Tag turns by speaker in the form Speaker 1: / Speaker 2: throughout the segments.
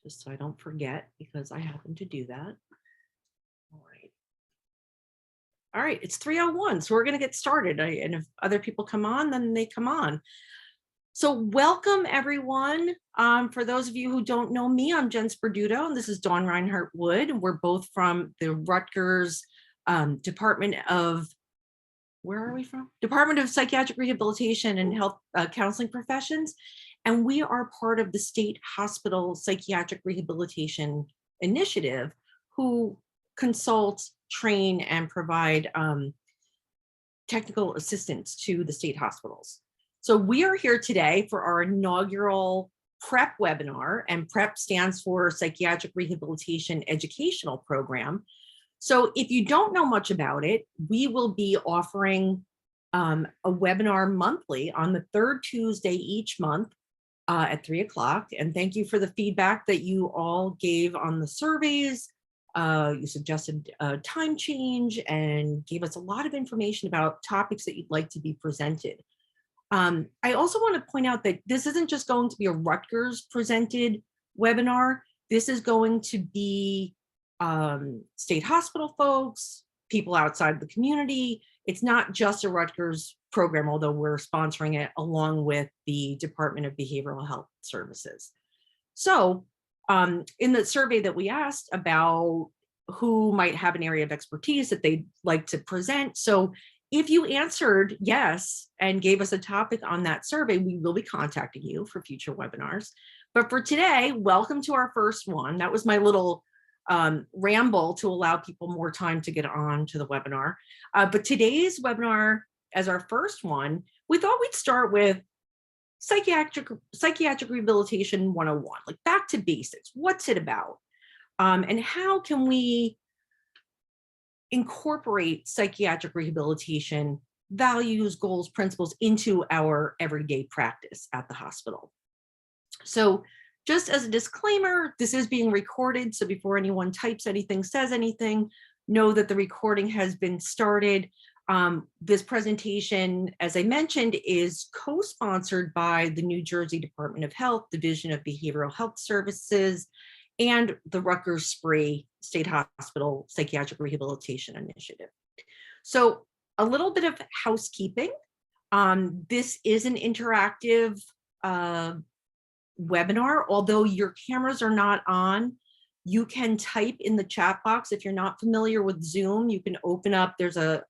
Speaker 1: just so I don't forget, because I happen to do that. All right. All right, it's 3:01, so we're going to get started. And if other people come on, then they come on. So welcome, everyone. For those of you who don't know me, I'm Jen Sperduto, and this is Dawn Reinhardt Wood. We're both from the Rutgers Department of, where are we from? Department of Psychiatric Rehabilitation and Health Counseling Professions. And we are part of the State Hospital Psychiatric Rehabilitation Initiative, who consult, train, and provide technical assistance to the state hospitals. So we are here today for our inaugural PrEP webinar, and PrEP stands for Psychiatric Rehabilitation Educational Program. So if you don't know much about it, we will be offering a webinar monthly on the third Tuesday each month at 3 o'clock. And thank you for the feedback that you all gave on the surveys. You suggested a time change and gave us a lot of information about topics that you'd like to be presented. I also want to point out that this isn't just going to be a Rutgers presented webinar. This is going to be state hospital folks, people outside the community. It's not just a Rutgers program, although we're sponsoring it along with the Department of Behavioral Health Services. So in the survey that we asked about who might have an area of expertise that they'd like to present. So if you answered yes and gave us a topic on that survey, we will be contacting you for future webinars. But for today, welcome to our first one. That was my little ramble to allow people more time to get on to the webinar. But today's webinar, as our first one, we thought we'd start with Psychiatric Rehabilitation 101, like back to basics. What's it about? And how can we incorporate psychiatric rehabilitation values, goals, principles into our everyday practice at the hospital? So just as a disclaimer, this is being recorded. So before anyone types anything, says anything, know that the recording has been started. This presentation, as I mentioned, is co-sponsored by the New Jersey Department of Health, Division of Behavioral Health Services, and the Rutgers Spree State Hospital Psychiatric Rehabilitation Initiative. So a little bit of housekeeping. This is an interactive webinar. Although your cameras are not on, you can type in the chat box. If you're not familiar with Zoom, you can open up, there's a,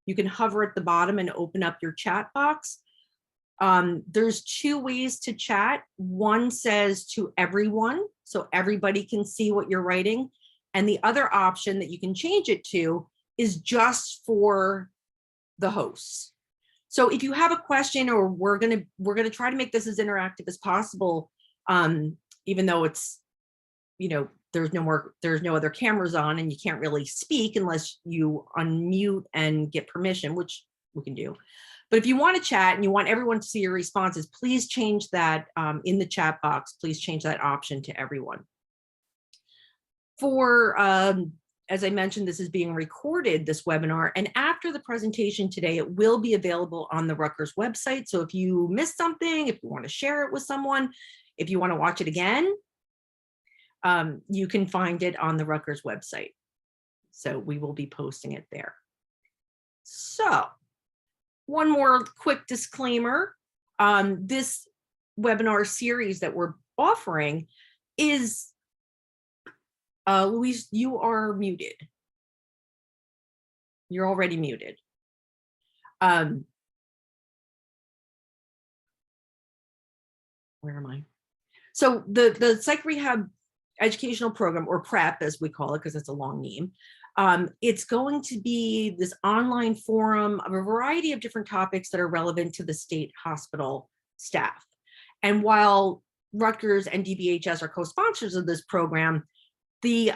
Speaker 1: you can hover at the bottom and open up your chat box. There's two ways to chat. One says to everyone, so everybody can see what you're writing. And the other option that you can change it to is just for the hosts. So if you have a question, or we're gonna try to make this as interactive as possible, even though it's, you know, there's no other cameras on and you can't really speak unless you unmute and get permission, which we can do. But if you want to chat and you want everyone to see your responses, please change that in the chat box. Please change that option to everyone. For, as I mentioned, this is being recorded, this webinar, and after the presentation today, it will be available on the Rutgers website. So if you missed something, if you want to share it with someone, if you want to watch it again, you can find it on the Rutgers website. So we will be posting it there. So one more quick disclaimer. This webinar series that we're offering is, Louise, you are muted. You're already muted. Where am I? So the Psych Rehab Educational Program, or PrEP as we call it, because it's a long name, it's going to be this online forum of a variety of different topics that are relevant to the state hospital staff. And while Rutgers and DBHS are co-sponsors of this program, the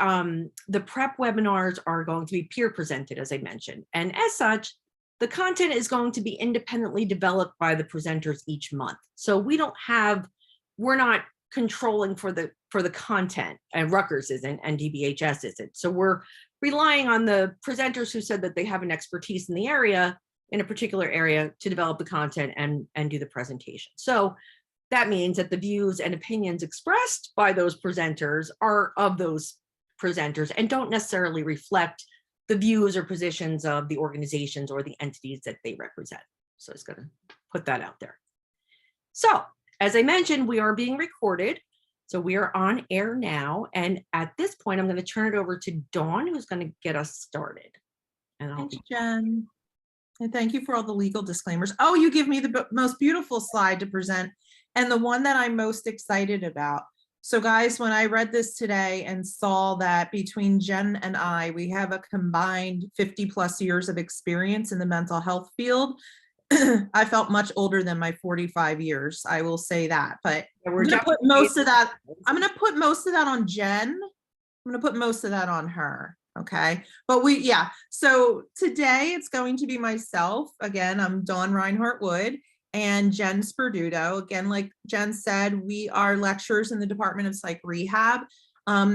Speaker 1: PrEP webinars are going to be peer presented, as I mentioned. And as such, the content is going to be independently developed by the presenters each month. So we're not controlling for the content, and Rutgers isn't, and DBHS isn't. So we're relying on the presenters who said that they have an expertise in the area, in a particular area, to develop the content and do the presentation. So that means that the views and opinions expressed by those presenters are of those presenters and don't necessarily reflect the views or positions of the organizations or the entities that they represent. So I was going to put that out there. So as I mentioned, we are being recorded. So we are on air now. And at this point, I'm going to turn it over to Dawn, who's going to get us started. And
Speaker 2: Thanks, Jen. And thank you for all the legal disclaimers. Oh, you give me the most beautiful slide to present and the one that I'm most excited about. So guys, when I read this today and saw that between Jen and I, we have a combined 50+ years of experience in the mental health field, I felt much older than my 45 years. I will say that, but I'm going to put most of that. I'm going to put most of that on Jen. I'm going to put most of that on her. Okay. But yeah. So today it's going to be myself. Again, I'm Dawn Reinhardt Wood and Jen Sperduto. Again, like Jen said, we are lecturers in the Department of Psych Rehab.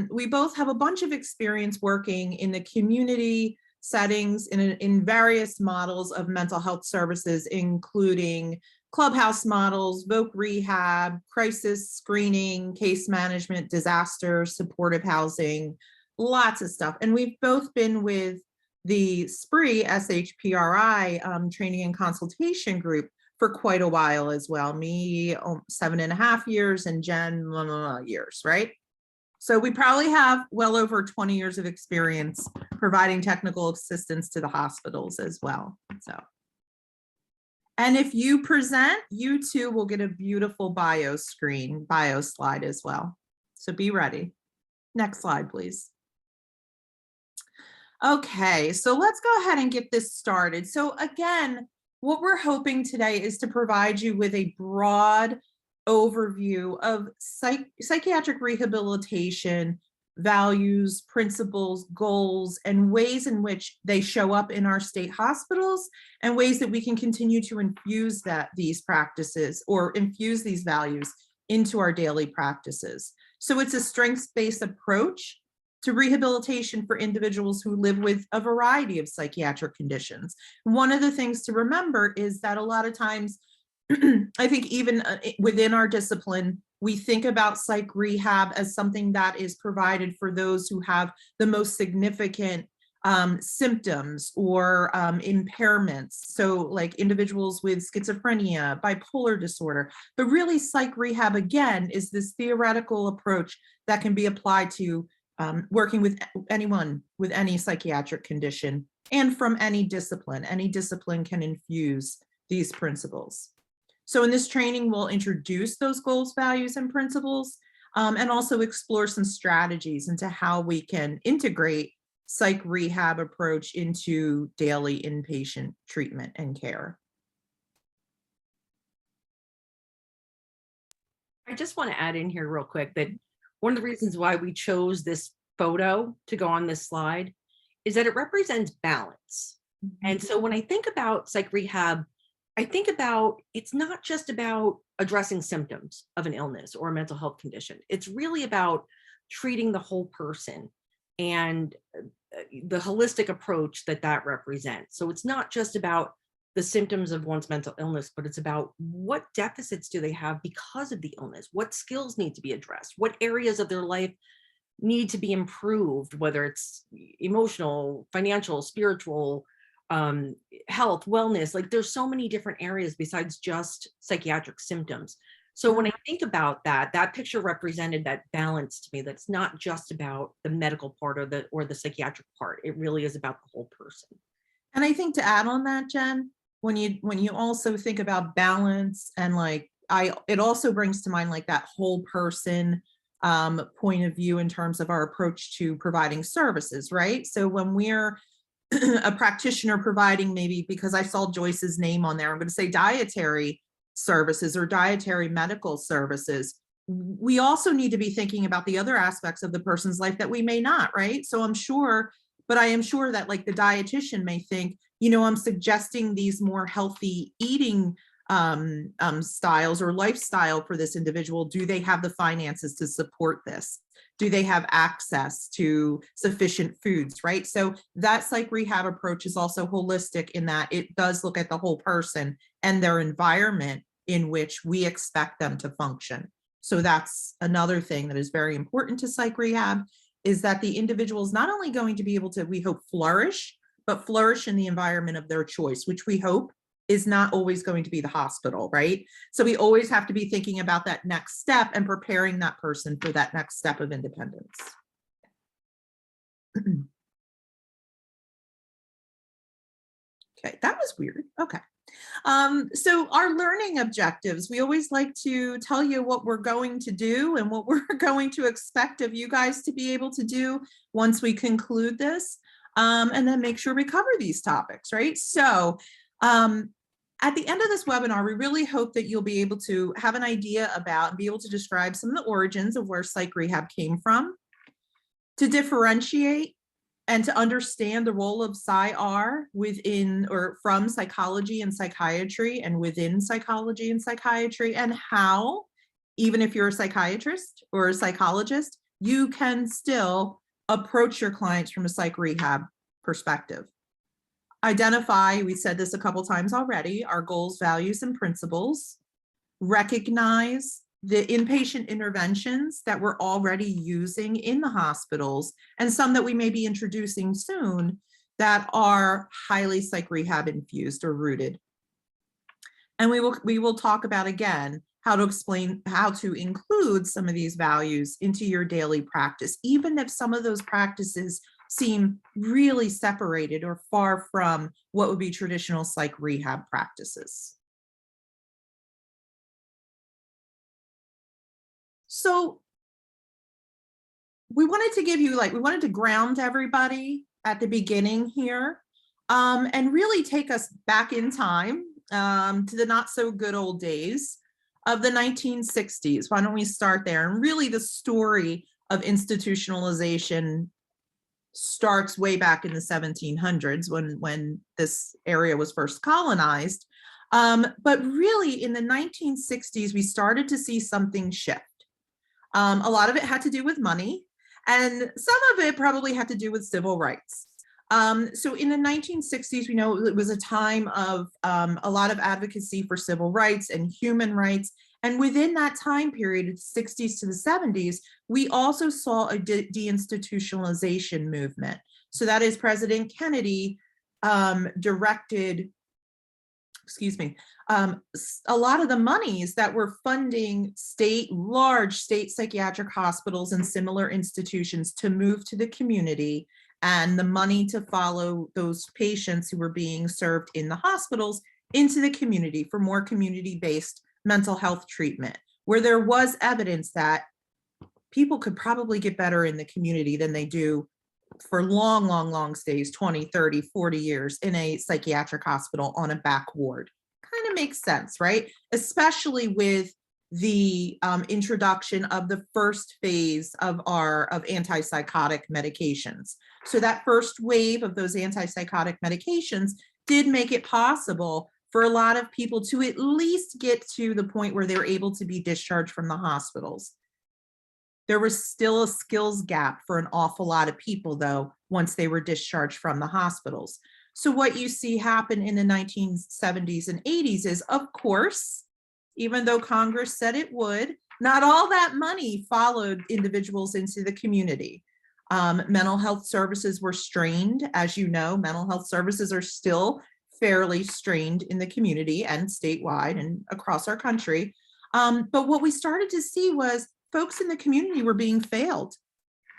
Speaker 2: We both have a bunch of experience working in the community settings in various models of mental health services, including clubhouse models, voc rehab, crisis screening, case management, disaster, supportive housing, lots of stuff. And we've both been with the SPRI, SHPRI training and consultation group for quite a while as well. Me, 7.5 years, and Jen, years, right? So we probably have well over 20 years of experience providing technical assistance to the hospitals as well. So, and if you present, you too will get a beautiful bio slide as well. So be ready. Next slide, please. Okay, so let's go ahead and get this started. So again, what we're hoping today is to provide you with a broad overview of psychiatric rehabilitation, values, principles, goals, and ways in which they show up in our state hospitals, and ways that we can continue to infuse these practices or infuse these values into our daily practices. So it's a strengths-based approach to rehabilitation for individuals who live with a variety of psychiatric conditions. One of the things to remember is that a lot of times, I think even within our discipline, we think about psych rehab as something that is provided for those who have the most significant symptoms or impairments. So like individuals with schizophrenia, bipolar disorder, but really psych rehab again is this theoretical approach that can be applied to working with anyone with any psychiatric condition and from any discipline. Any discipline can infuse these principles. So in this training, we'll introduce those goals, values, and principles, and also explore some strategies into how we can integrate psych rehab approach into daily inpatient treatment and care.
Speaker 1: I just want to add in here real quick that one of the reasons why we chose this photo to go on this slide is that it represents balance. Mm-hmm. And so when I think about psych rehab, I think about it's not just about addressing symptoms of an illness or a mental health condition. It's really about treating the whole person and the holistic approach that represents. So it's not just about the symptoms of one's mental illness, but it's about what deficits do they have because of the illness? What skills need to be addressed? What areas of their life need to be improved, whether it's emotional, financial, spiritual, health, wellness. Like there's so many different areas besides just psychiatric symptoms. So when I think about that picture represented that balance to me. That's not just about the medical part or the psychiatric part. It really is about the whole person.
Speaker 2: And I think to add on that, Jen, when you also think about balance and it also brings to mind like that whole person point of view in terms of our approach to providing services, right? So when we're a practitioner providing, maybe because I saw Joyce's name on there, I'm going to say dietary services or dietary medical services, we also need to be thinking about the other aspects of the person's life that we may not, right? So I am sure that like the dietitian may think, I'm suggesting these more healthy eating styles or lifestyle for this individual. Do they have the finances to support this? Do they have access to sufficient foods, right? So that psych rehab approach is also holistic in that it does look at the whole person and their environment in which we expect them to function. So that's another thing that is very important to psych rehab, is that the individual is not only going to be able to, we hope, flourish, but flourish in the environment of their choice, which we hope is not always going to be the hospital, right? So we always have to be thinking about that next step and preparing that person for that next step of independence. Okay, that was weird. Okay. So our learning objectives, we always like to tell you what we're going to do and what we're going to expect of you guys to be able to do once we conclude this, and then make sure we cover these topics, right? So at the end of this webinar, we really hope that you'll be able to have an idea about and be able to describe some of the origins of where psych rehab came from, to differentiate and to understand the role of PsyR within or from psychology and psychiatry and within psychology and psychiatry, and how, even if you're a psychiatrist or a psychologist, you can still approach your clients from a psych rehab perspective. Identify, we said this a couple times already, our goals, values, and principles. Recognize the inpatient interventions that we're already using in the hospitals, and some that we may be introducing soon that are highly psych rehab infused or rooted. And we will talk about, again, how to explain how to include some of these values into your daily practice, even if some of those practices seem really separated or far from what would be traditional psych rehab practices. So we wanted to give you, we wanted to ground everybody at the beginning here, and really take us back in time to the not so good old days of the 1960s. Why don't we start there? And really the story of institutionalization starts way back in the 1700s when this area was first colonized. But really in the 1960s, we started to see something shift. A lot of it had to do with money, and some of it probably had to do with civil rights. So in the 1960s, we know it was a time of a lot of advocacy for civil rights and human rights. And within that time period, the 60s to the 70s, we also saw a deinstitutionalization movement. So that is President Kennedy directed, a lot of the monies that were funding large state psychiatric hospitals and similar institutions to move to the community, and the money to follow those patients who were being served in the hospitals into the community for more community-based mental health treatment, where there was evidence that people could probably get better in the community than they do for long stays, 20, 30, 40 years in a psychiatric hospital on a back ward. Kind of makes sense, right? Especially with the introduction of the first phase of antipsychotic medications. So that first wave of those antipsychotic medications did make it possible for a lot of people to at least get to the point where they were able to be discharged from the hospitals. There was still a skills gap for an awful lot of people, though, once they were discharged from the hospitals. So what you see happen in the 1970s and 80s is, of course, even though Congress said it would, not all that money followed individuals into the community. Mental health services were strained. As you know, mental health services are still fairly strained in the community and statewide and across our country. But what we started to see was folks in the community were being failed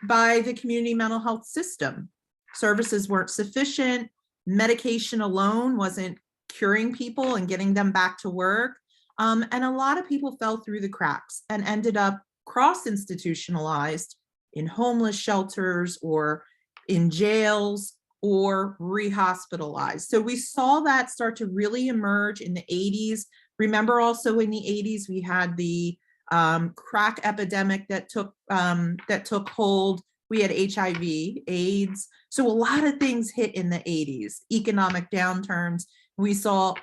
Speaker 2: by the community mental health system. Services weren't sufficient. Medication alone wasn't curing people and getting them back to work. And a lot of people fell through the cracks and ended up cross-institutionalized in homeless shelters or in jails or rehospitalized. So we saw that start to really emerge in the 80s. Remember also in the 80s, we had the crack epidemic that took hold. We had HIV, AIDS. So a lot of things hit in the 80s, economic downturns. We saw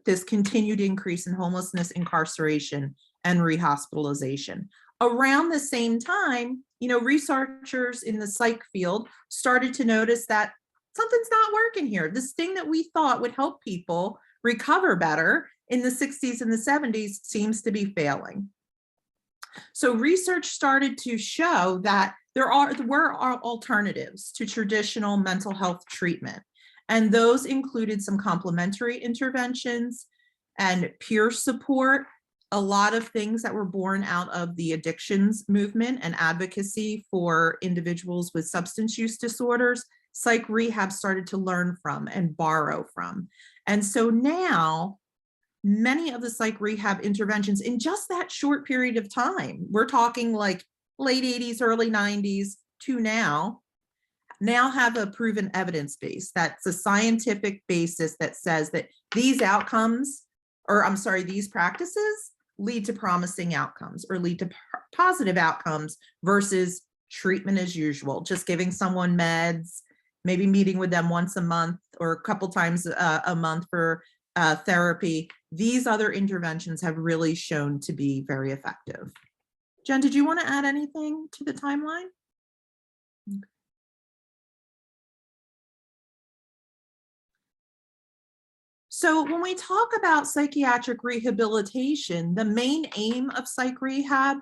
Speaker 2: this continued increase in homelessness, incarceration, and rehospitalization. Around the same time, researchers in the psych field started to notice that something's not working here. This thing that we thought would help people recover better in the 60s and the 70s seems to be failing. So research started to show that there were alternatives to traditional mental health treatment. And those included some complementary interventions and peer support, a lot of things that were born out of the addictions movement and advocacy for individuals with substance use disorders. Psych rehab started to learn from and borrow from. And so now, many of the psych rehab interventions in just that short period of time, we're talking like late 80s, early 90s to now have a proven evidence base. That's a scientific basis that says that these outcomes, or I'm sorry, these practices lead to promising outcomes or lead to positive outcomes versus treatment as usual, just giving someone meds, maybe meeting with them once a month or a couple times a month for therapy. These other interventions have really shown to be very effective. Jen, did you want to add anything to the timeline? So when we talk about psychiatric rehabilitation, the main aim of psych rehab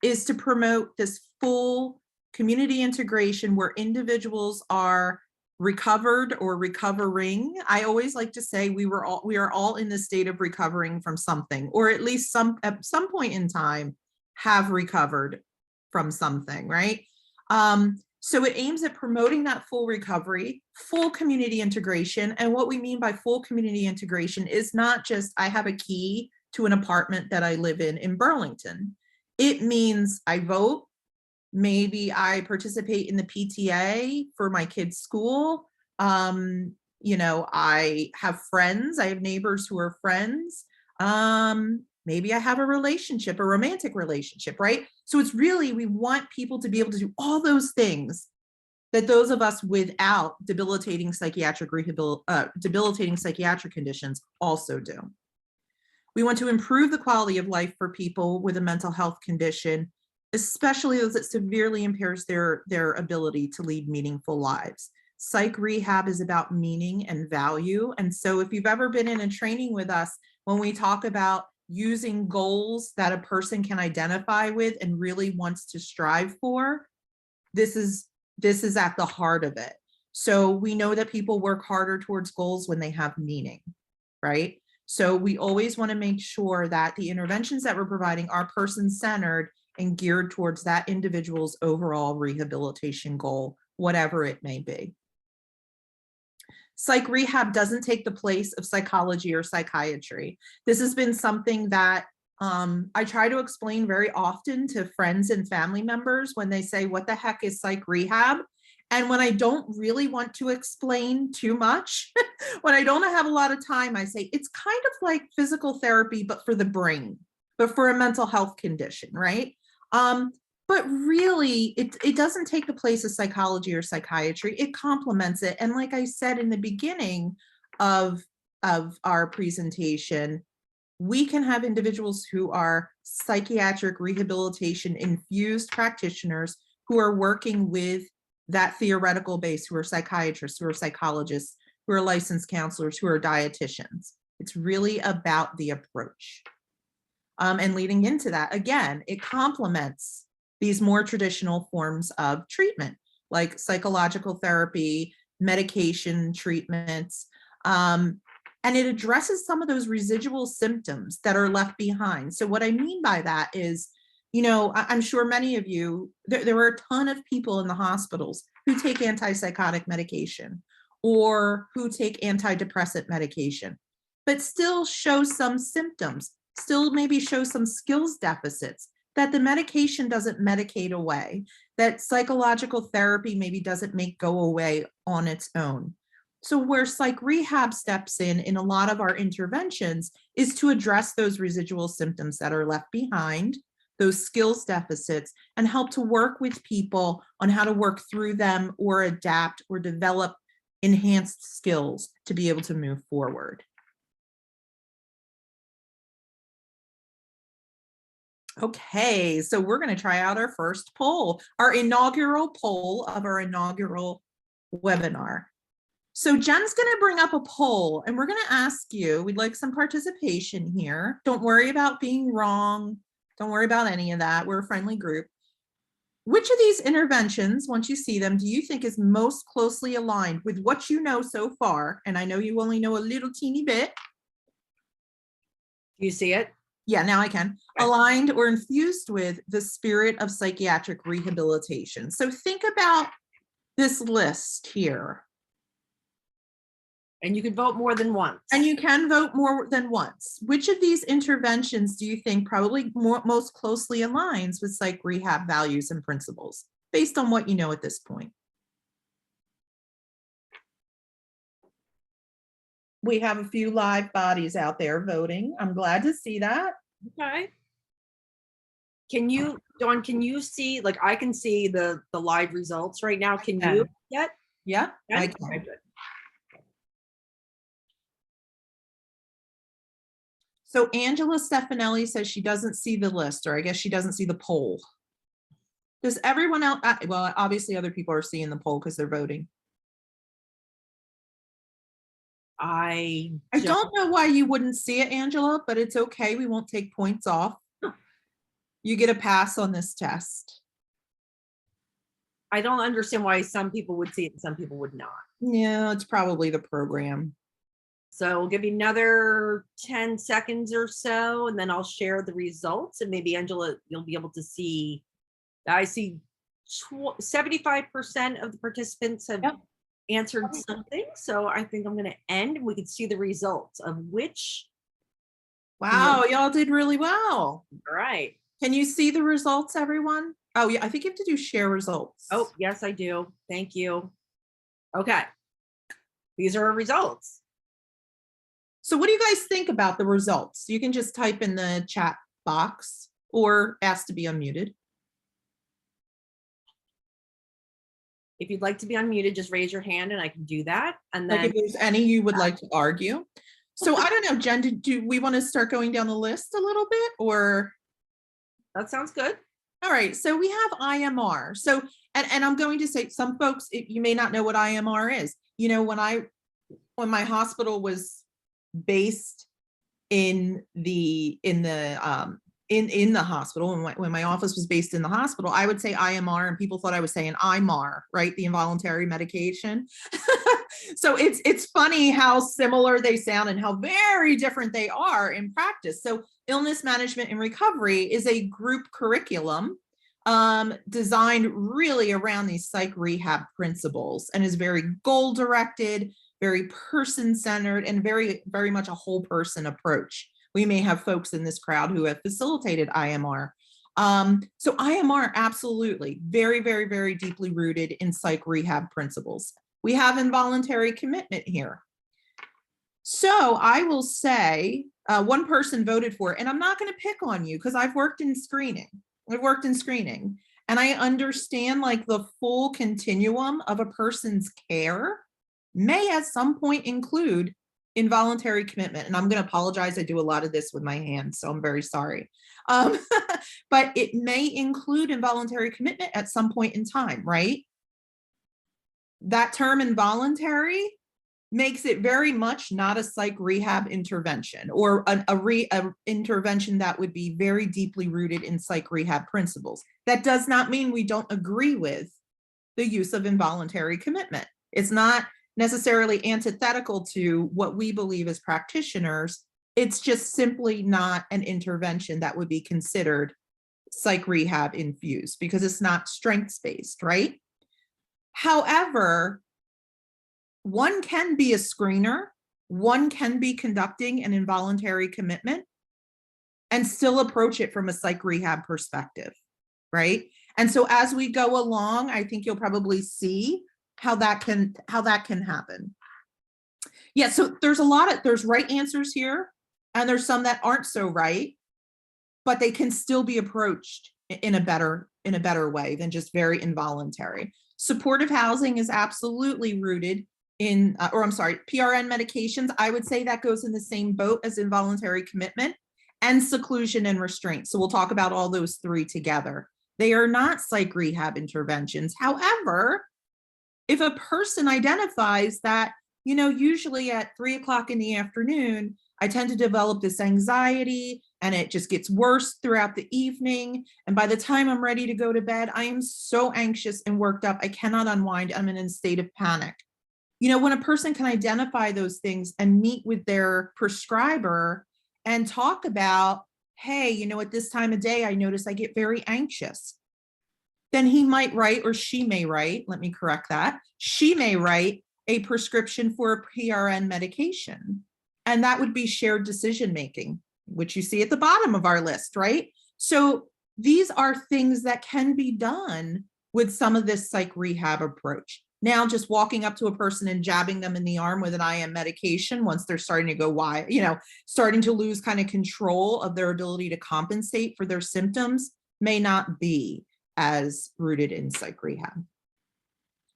Speaker 2: is to promote this full community integration where individuals are recovered or recovering. I always like to say we are all in the state of recovering from something, or at least at some point in time have recovered from something, right? So it aims at promoting that full recovery, full community integration. And what we mean by full community integration is not just I have a key to an apartment that I live in Burlington. It means I vote, maybe I participate in the PTA for my kid's school. You know, I have friends, I have neighbors who are friends. Maybe I have a relationship, a romantic relationship, right? So it's really, we want people to be able to do all those things that those of us without debilitating psychiatric conditions also do. We want to improve the quality of life for people with a mental health condition, especially those that severely impairs their ability to lead meaningful lives. Psych rehab is about meaning and value. And so if you've ever been in a training with us, when we talk about using goals that a person can identify with and really wants to strive for, this is at the heart of it. So we know that people work harder towards goals when they have meaning, right? So we always want to make sure that the interventions that we're providing are person-centered and geared towards that individual's overall rehabilitation goal, whatever it may be. Psych rehab doesn't take the place of psychology or psychiatry. This has been something that I try to explain very often to friends and family members when they say, what the heck is psych rehab? And when I don't really want to explain too much, when I don't have a lot of time, I say, it's kind of like physical therapy, but for the brain, but for a mental health condition, right? But really, it doesn't take the place of psychology or psychiatry. It complements it. And like I said in the beginning of our presentation, we can have individuals who are psychiatric rehabilitation infused practitioners who are working with that theoretical base, who are psychiatrists, who are psychologists, who are licensed counselors, who are dietitians. It's really about the approach. And leading into that, again, it complements these more traditional forms of treatment, like psychological therapy, medication treatments, and it addresses some of those residual symptoms that are left behind. So what I mean by that is, you know, I'm sure many of you, there are a ton of people in the hospitals who take antipsychotic medication or who take antidepressant medication, but still show some symptoms, still maybe show some skills deficits that the medication doesn't medicate away, that psychological therapy maybe doesn't make go away on its own. So where psych rehab steps in a lot of our interventions is to address those residual symptoms that are left behind, those skills deficits, and help to work with people on how to work through them or adapt or develop enhanced skills to be able to move forward. Okay, so we're going to try out our first poll, our inaugural poll of our inaugural webinar. So Jen's going to bring up a poll and we're going to ask you, we'd like some participation here. Don't worry about being wrong. Don't worry about any of that. We're a friendly group. Which of these interventions, once you see them, do you think is most closely aligned with what you know so far? And I know you only know a little teeny bit.
Speaker 1: Do you see it?
Speaker 2: Yeah, now I can.
Speaker 1: Okay.
Speaker 2: Aligned or infused with the spirit of psychiatric rehabilitation. So think about this list here.
Speaker 1: And you can vote more than once.
Speaker 2: And you can vote more than once. Which of these interventions do you think probably most closely aligns with psych rehab values and principles, based on what you know at this point? We have a few live bodies out there voting. I'm glad to see that.
Speaker 1: Okay. Can you, Dawn, can you see, like I can see the live results right now. Can you yet?
Speaker 2: Yeah, I
Speaker 1: Okay,
Speaker 2: can.
Speaker 1: good.
Speaker 2: So Angela Stefanelli says she doesn't see the list, or I guess she doesn't see the poll. Does everyone else, well, obviously other people are seeing the poll because they're voting.
Speaker 1: I
Speaker 2: don't know why you wouldn't see it, Angela, but it's okay. We won't take points off. You get a pass on this test.
Speaker 1: I don't understand why some people would see it and some people would not.
Speaker 2: Yeah, it's probably the program.
Speaker 1: So we'll give you another 10 seconds or so, and then I'll share the results. And maybe Angela, you'll be able to see. I see 75% of the participants have answered something. So I think I'm going to end and we can see the results of which.
Speaker 2: Wow, y'all did really well.
Speaker 1: All right.
Speaker 2: Can you see the results, everyone? Oh, yeah, I think you have to do share results.
Speaker 1: Oh, yes, I do. Thank you. Okay. These are our results.
Speaker 2: So what do you guys think about the results? You can just type in the chat box or ask to be unmuted.
Speaker 1: If you'd like to be unmuted, just raise your hand and I can do that. And then
Speaker 2: like if there's any you would like to argue. So I don't know, Jen, do we want to start going down the list a little bit, or?
Speaker 1: That sounds good.
Speaker 2: All right, so we have IMR. So, and I'm going to say, some folks, you may not know what IMR is. You know, when my hospital was based in the hospital, and when my office was based in the hospital, I would say IMR and people thought I was saying IMAR, right? The involuntary medication. So it's funny how similar they sound and how very different they are in practice. So illness management and recovery is a group curriculum designed really around these psych rehab principles, and is very goal directed, very person-centered, and very, very much a whole person approach. We may have folks in this crowd who have facilitated IMR. So IMR, absolutely, very, very, very deeply rooted in psych rehab principles. We have involuntary commitment here. So I will say one person voted for it, and I'm not going to pick on you because I've worked in screening. And I understand like the full continuum of a person's care may at some point include involuntary commitment. And I'm going to apologize. I do a lot of this with my hands, so I'm very sorry. But it may include involuntary commitment at some point in time, right? That term involuntary makes it very much not a psych rehab intervention, or an intervention that would be very deeply rooted in psych rehab principles. That does not mean we don't agree with the use of involuntary commitment. It's not necessarily antithetical to what we believe as practitioners. It's just simply not an intervention that would be considered psych rehab infused because it's not strengths-based, right? However, one can be a screener, one can be conducting an involuntary commitment and still approach it from a psych rehab perspective, right? And so as we go along, I think you'll probably see how that can happen. Yeah, so there's right answers here, and there's some that aren't so right, but they can still be approached in a better way than just very involuntary. Supportive housing is absolutely rooted in, PRN medications. I would say that goes in the same boat as involuntary commitment, and seclusion and restraint. So we'll talk about all those three together. They are not psych rehab interventions. However, if a person identifies that usually at 3 o'clock in the afternoon, I tend to develop this anxiety and it just gets worse throughout the evening. And by the time I'm ready to go to bed, I am so anxious and worked up. I cannot unwind. I'm in a state of panic. When a person can identify those things and meet with their prescriber and talk about, hey, at this time of day, I notice I get very anxious. Then he might write, or she may write, let me correct that. She may write a prescription for a PRN medication. And that would be shared decision-making, which you see at the bottom of our list, right? So these are things that can be done with some of this psych rehab approach. Now, just walking up to a person and jabbing them in the arm with an IM medication once they're starting to go wide, starting to lose kind of control of their ability to compensate for their symptoms may not be as rooted in psych rehab.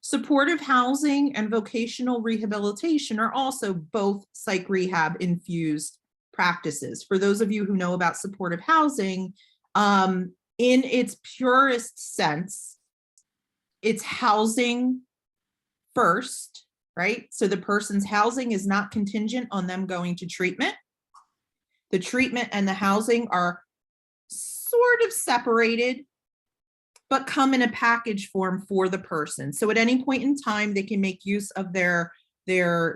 Speaker 2: Supportive housing and vocational rehabilitation are also both psych rehab infused practices. For those of you who know about supportive housing, in its purest sense, it's housing first, right? So the person's housing is not contingent on them going to treatment. The treatment and the housing are sort of separated, but come in a package form for the person. So at any point in time, they can make use of their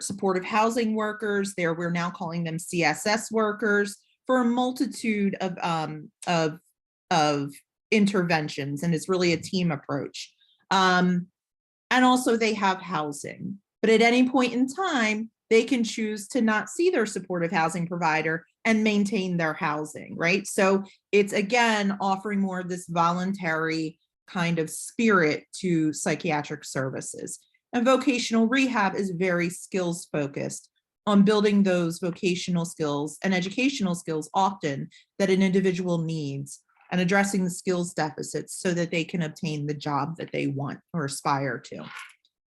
Speaker 2: supportive housing workers. We're now calling them CSS workers for a multitude of interventions, and it's really a team approach. And also they have housing, but at any point in time, they can choose to not see their supportive housing provider and maintain their housing, right? So it's, again, offering more of this voluntary kind of spirit to psychiatric services. And vocational rehab is very skills focused on building those vocational skills and educational skills often that an individual needs, and addressing the skills deficits so that they can obtain the job that they want or aspire to.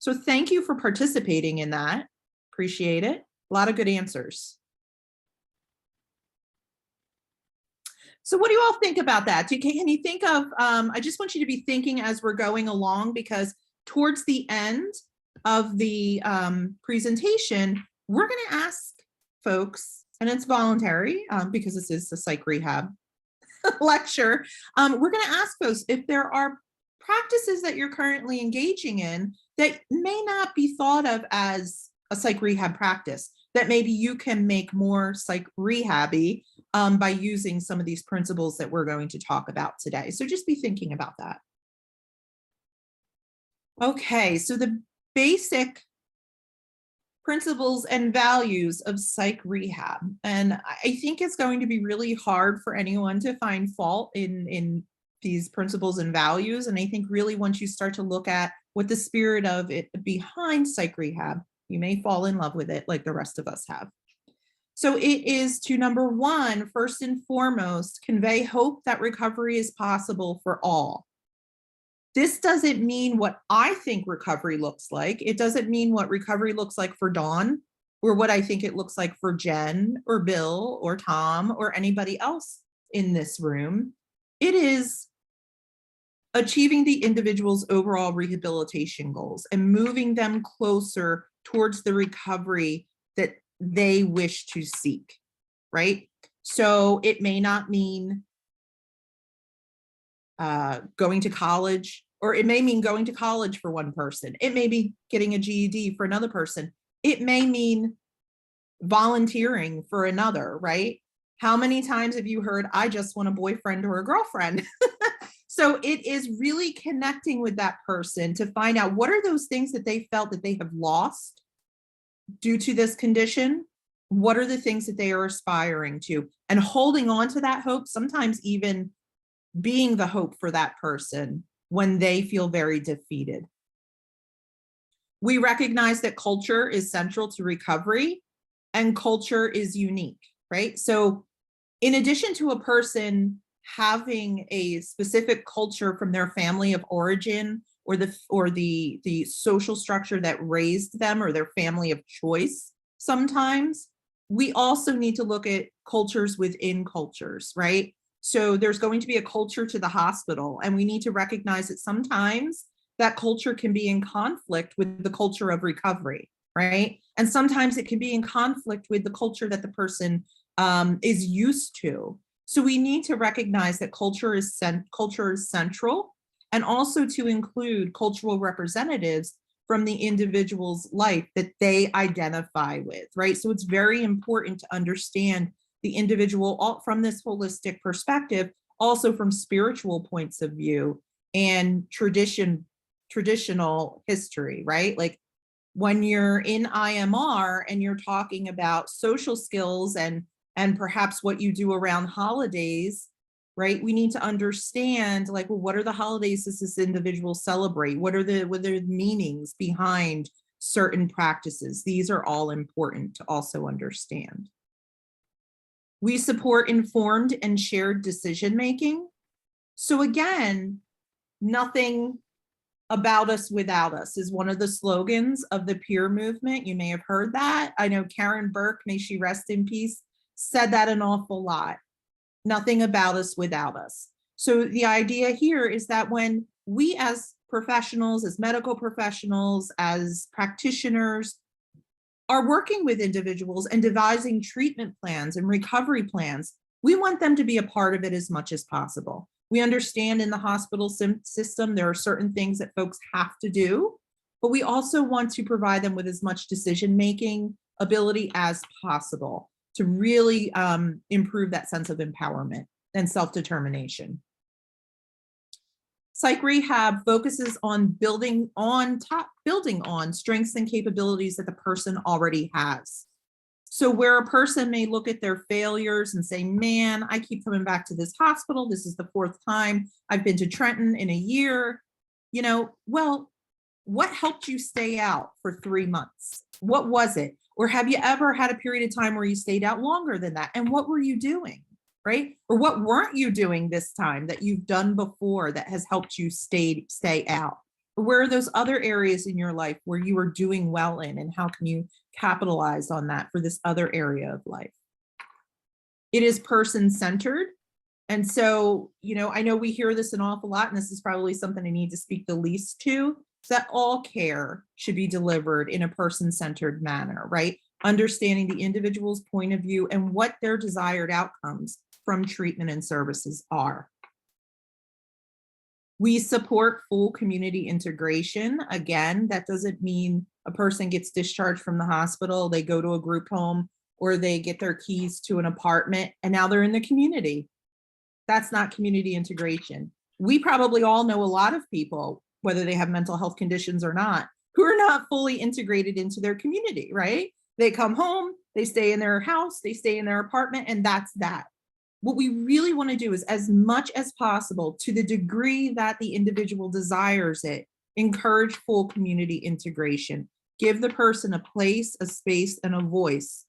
Speaker 2: So thank you for participating in that. Appreciate it. A lot of good answers. So what do you all think about that? Can you think of, I just want you to be thinking as we're going along, because towards the end of the presentation, we're going to ask folks, and it's voluntary because this is the psych rehab lecture. We're going to ask folks if there are practices that you're currently engaging in that may not be thought of as a psych rehab practice, that maybe you can make more psych rehab-y by using some of these principles that we're going to talk about today. So just be thinking about that. Okay, so the basic principles and values of psych rehab. And I think it's going to be really hard for anyone to find fault in these principles and values. And I think really once you start to look at what the spirit of it behind psych rehab, you may fall in love with it like the rest of us have. So it is to, number one, first and foremost, convey hope that recovery is possible for all. This doesn't mean what I think recovery looks like. It doesn't mean what recovery looks like for Dawn, or what I think it looks like for Jen or Bill or Tom or anybody else in this room. It is achieving the individual's overall rehabilitation goals and moving them closer towards the recovery that they wish to seek, right? So it may not mean going to college, or it may mean going to college for one person. It may be getting a GED for another person. It may mean volunteering for another, right? How many times have you heard, I just want a boyfriend or a girlfriend? So it is really connecting with that person to find out what are those things that they felt that they have lost due to this condition. What are the things that they are aspiring to, and holding on to that hope, sometimes even being the hope for that person when they feel very defeated. We recognize that culture is central to recovery, and culture is unique, right? So in addition to a person having a specific culture from their family of origin, or the social structure that raised them, or their family of choice, sometimes we also need to look at cultures within cultures, right? So there's going to be a culture to the hospital, and we need to recognize that sometimes that culture can be in conflict with the culture of recovery. right? And sometimes it can be in conflict with the culture that the person is used to. So we need to recognize that culture is central, and also to include cultural representatives from the individual's life that they identify with, right? So it's very important to understand the individual from this holistic perspective, also from spiritual points of view and traditional history, right? Like when you're in IMR and you're talking about social skills and perhaps what you do around holidays, right? We need to understand, like, well, what are the holidays does this individual celebrate? What are the meanings behind certain practices? These are all important to also understand. We support informed and shared decision-making. So again, nothing about us without us is one of the slogans of the peer movement. You may have heard that. I know Karen Burke, may she rest in peace, said that an awful lot. Nothing about us without us. So the idea here is that when we as professionals, as medical professionals, as practitioners, are working with individuals and devising treatment plans and recovery plans, we want them to be a part of it as much as possible. We understand in the hospital system, there are certain things that folks have to do, but we also want to provide them with as much decision-making ability as possible to really improve that sense of empowerment and self-determination. Psych rehab focuses on building on strengths and capabilities that the person already has. So where a person may look at their failures and say, man, I keep coming back to this hospital. This is the 4th time I've been to Trenton in a year. You know, well, what helped you stay out for 3 months? What was it? Or have you ever had a period of time where you stayed out longer than that? And what were you doing, right? Or what weren't you doing this time that you've done before that has helped you stay out? Or where are those other areas in your life where you are doing well in, and how can you capitalize on that for this other area of life? It is person-centered. And so, you know, I know we hear this an awful lot, and this is probably something I need to speak the least to, that all care should be delivered in a person-centered manner, right? Understanding the individual's point of view and what their desired outcomes from treatment and services are. We support full community integration. Again, that doesn't mean a person gets discharged from the hospital, they go to a group home, or they get their keys to an apartment and now they're in the community. That's not community integration. We probably all know a lot of people, whether they have mental health conditions or not, who are not fully integrated into their community, right? They come home, they stay in their house, they stay in their apartment, and that's that. What we really want to do is, as much as possible, to the degree that the individual desires it, encourage full community integration. Give the person a place, a space, and a voice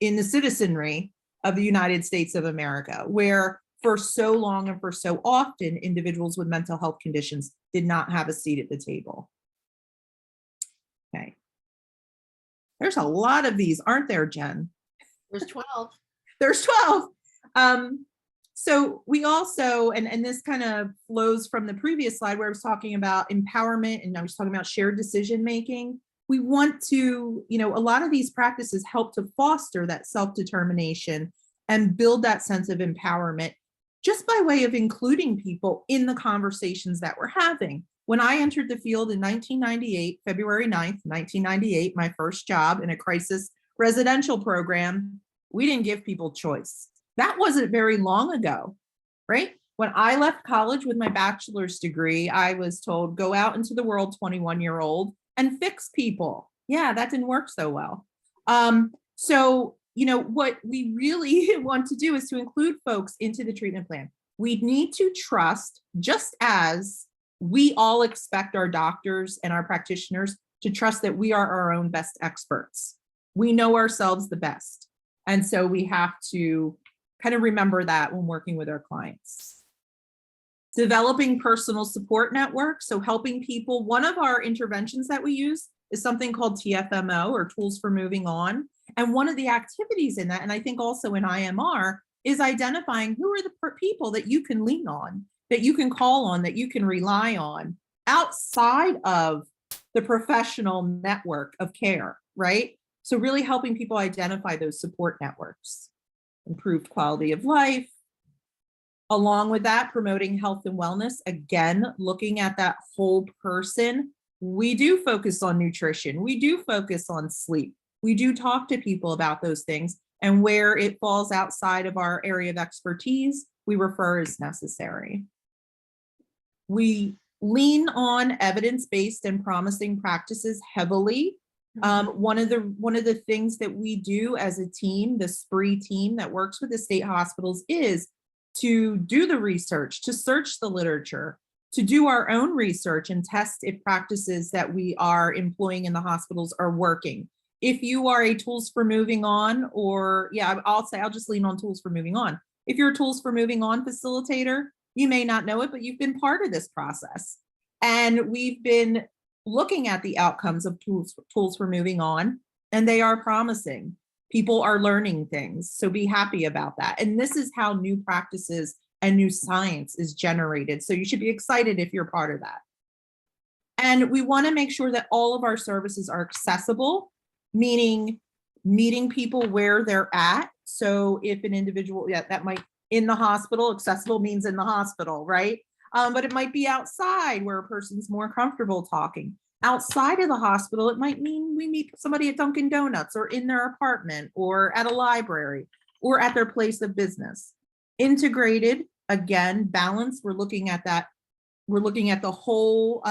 Speaker 2: in the citizenry of the United States of America, where for so long and for so often, individuals with mental health conditions did not have a seat at the table. Okay. There's a lot of these, aren't there, Jen?
Speaker 1: There's 12.
Speaker 2: There's 12. So we also, and this kind of flows from the previous slide where I was talking about empowerment and I was talking about shared decision-making. We want to, you know, a lot of these practices help to foster that self-determination and build that sense of empowerment just by way of including people in the conversations that we're having. When I entered the field in 1998, February 9th, 1998, my first job in a crisis residential program, we didn't give people choice. That wasn't very long ago, right? When I left college with my bachelor's degree, I was told, go out into the world, 21-year-old, and fix people. Yeah, that didn't work so well. So, you know, what we really want to do is to include folks into the treatment plan. We need to trust, just as we all expect our doctors and our practitioners to trust that we are our own best experts. We know ourselves the best. And so we have to kind of remember that when working with our clients. Developing personal support networks, so helping people. One of our interventions that we use is something called TFMO, or Tools for Moving On. And one of the activities in that, and I think also in IMR, is identifying who are the people that you can lean on, that you can call on, that you can rely on outside of the professional network of care, right? So really helping people identify those support networks, improved quality of life. Along with that, promoting health and wellness, again, looking at that whole person. We do focus on nutrition. We do focus on sleep. We do talk to people about those things. And where it falls outside of our area of expertise, we refer as necessary. We lean on evidence-based and promising practices heavily. One of the things that we do as a team, the SPRE team that works with the state hospitals, is to do the research, to search the literature, to do our own research and test if practices that we are employing in the hospitals are working. If you are a tools for moving on, or I'll just lean on tools for moving on. If you're a tools for moving on facilitator, you may not know it, but you've been part of this process. And we've been looking at the outcomes of tools for moving on, and they are promising. People are learning things, so be happy about that. And this is how new practices and new science is generated. So you should be excited if you're part of that. And we want to make sure that all of our services are accessible, meaning meeting people where they're at. So if an individual, that might in the hospital, accessible means in the hospital, right? But it might be outside where a person's more comfortable talking. Outside of the hospital, it might mean we meet somebody at Dunkin' Donuts or in their apartment or at a library or at their place of business. Integrated, again, balance, we're looking at that. We're looking at the whole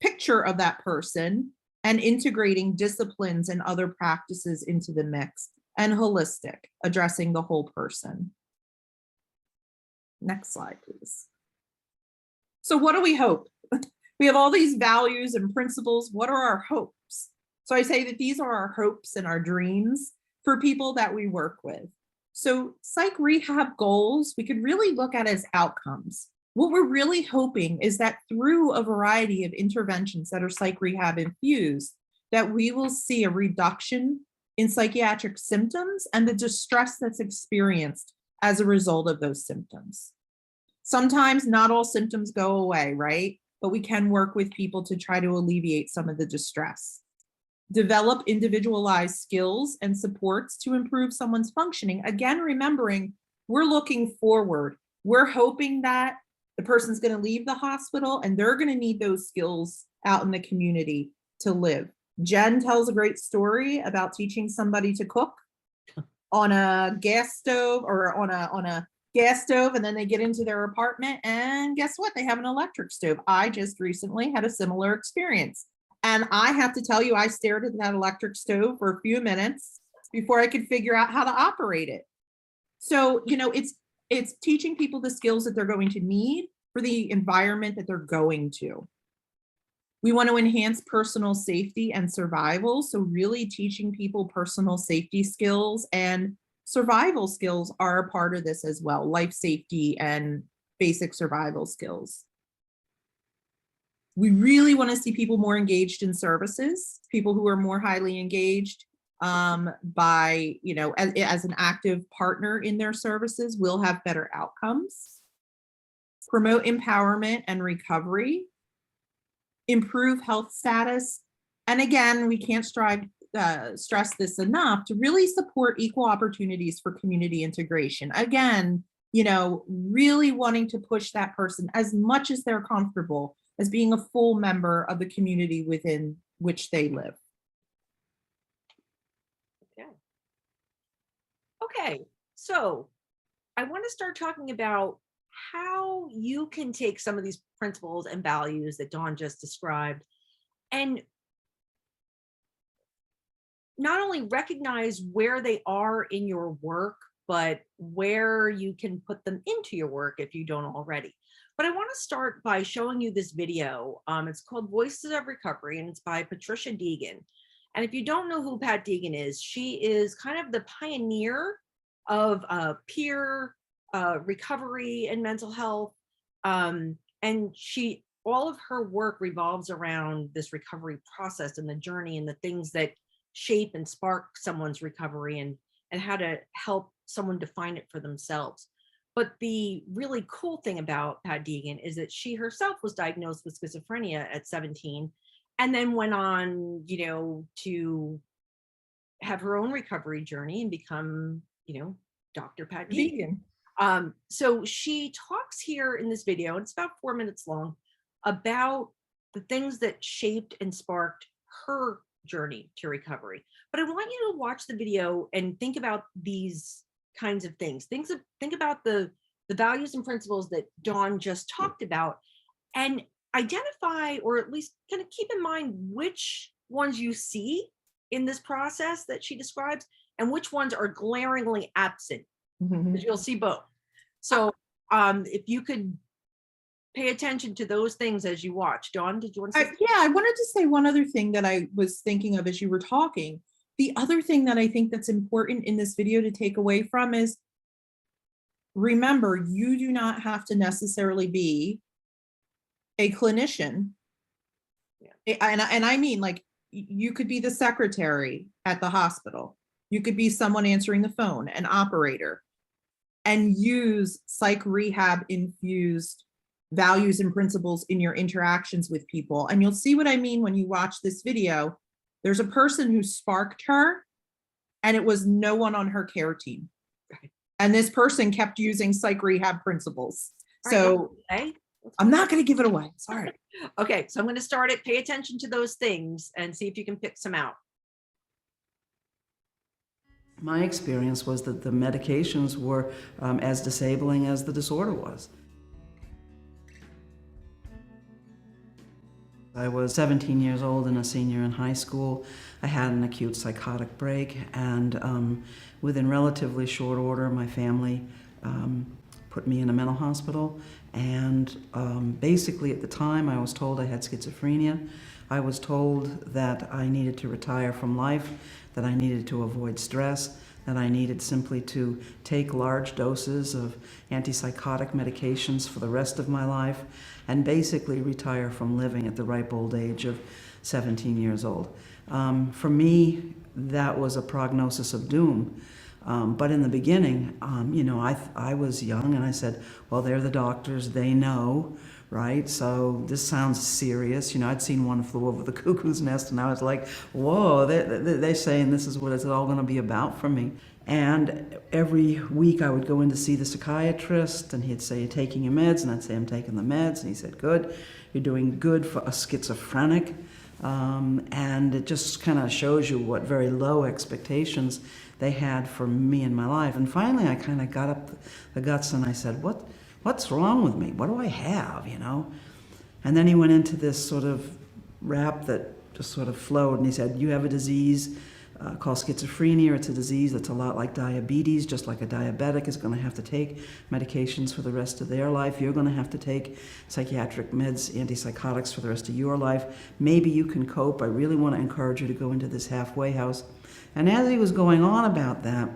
Speaker 2: picture of that person and integrating disciplines and other practices into the mix. And holistic, addressing the whole person. Next slide, please. So what do we hope? We have all these values and principles. What are our hopes? So I say that these are our hopes and our dreams for people that we work with. So psych rehab goals, we could really look at as outcomes. What we're really hoping is that through a variety of interventions that are psych rehab infused, that we will see a reduction in psychiatric symptoms and the distress that's experienced as a result of those symptoms. Sometimes not all symptoms go away, right? But we can work with people to try to alleviate some of the distress. Develop individualized skills and supports to improve someone's functioning. Again, remembering we're looking forward. We're hoping that the person's going to leave the hospital and they're going to need those skills out in the community to live. Jen tells a great story about teaching somebody to cook on a gas stove or on a gas stove, and then they get into their apartment and guess what? They have an electric stove. I just recently had a similar experience. And I have to tell you, I stared at that electric stove for a few minutes before I could figure out how to operate it. So, it's teaching people the skills that they're going to need for the environment that they're going to. We want to enhance personal safety and survival. So really teaching people personal safety skills and survival skills are a part of this as well. Life safety and basic survival skills. We really want to see people more engaged in services, people who are more highly engaged by, as an active partner in their services will have better outcomes. Promote empowerment and recovery. Improve health status. And again, we can't stress this enough to really support equal opportunities for community integration. Again, really wanting to push that person as much as they're comfortable as being a full member of the community within which they live.
Speaker 1: Okay, so I want to start talking about how you can take some of these principles and values that Dawn just described and not only recognize where they are in your work, but where you can put them into your work if you don't already. But I want to start by showing you this video. It's called Voices of Recovery, and it's by Patricia Deegan. And if you don't know who Pat Deegan is, she is kind of the pioneer of peer recovery and mental health. And all of her work revolves around this recovery process and the journey and the things that shape and spark someone's recovery and how to help someone define it for themselves. But the really cool thing about Pat Deegan is that she herself was diagnosed with schizophrenia at 17 and then went on, to have her own recovery journey and become, Dr. Pat Geek.
Speaker 2: Vegan.
Speaker 1: So she talks here in this video, and it's about 4 minutes long, about the things that shaped and sparked her journey to recovery. But I want you to watch the video and think about these kinds of things. Think about the values and principles that Dawn just talked about, and identify, or at least kind of keep in mind, which ones you see in this process that she describes and which ones are glaringly absent, because you'll see both. So if you could pay attention to those things as you watch. Dawn, did you want to say?
Speaker 2: Yeah, I wanted to say one other thing that I was thinking of as you were talking. The other thing that I think that's important in this video to take away from is, remember, you do not have to necessarily be a clinician.
Speaker 1: Yeah.
Speaker 2: And I mean, like, you could be the secretary at the hospital. You could be someone answering the phone, an operator, and use psych rehab infused values and principles in your interactions with people. And you'll see what I mean when you watch this video. There's a person who sparked her, and it was no one on her care team.
Speaker 1: Right.
Speaker 2: And this person kept using psych rehab principles.
Speaker 1: All
Speaker 2: So
Speaker 1: right,
Speaker 2: I'm not going to give it away. Sorry.
Speaker 1: okay, so I'm going to start it. Pay attention to those things and see if you can pick some out.
Speaker 3: My experience was that the medications were as disabling as the disorder was. I was 17 years old and a senior in high school. I had an acute psychotic break, and within relatively short order, my family put me in a mental hospital. And basically at the time, I was told I had schizophrenia. I was told that I needed to retire from life, that I needed to avoid stress, that I needed simply to take large doses of antipsychotic medications for the rest of my life, and basically retire from living at the ripe old age of 17 years old. For me, that was a prognosis of doom. But in the beginning, I was young, and I said, well, they're the doctors, they know, right? So this sounds serious. I'd seen One Flew Over the Cuckoo's Nest, and I was like, whoa, they're saying this is what it's all going to be about for me. And every week I would go in to see the psychiatrist, and he'd say, you're taking your meds? And I'd say, I'm taking the meds. And he said, good, you're doing good for a schizophrenic. And it just kind of shows you what very low expectations they had for me in my life. And finally I kind of got up the guts and I said, what's wrong with me? What do I have, And then he went into this sort of rap that just sort of flowed, and he said, you have a disease called schizophrenia. It's a disease that's a lot like diabetes. Just like a diabetic is going to have to take medications for the rest of their life, you're going to have to take psychiatric meds, antipsychotics, for the rest of your life. Maybe you can cope. I really want to encourage you to go into this halfway house. And as he was going on about that,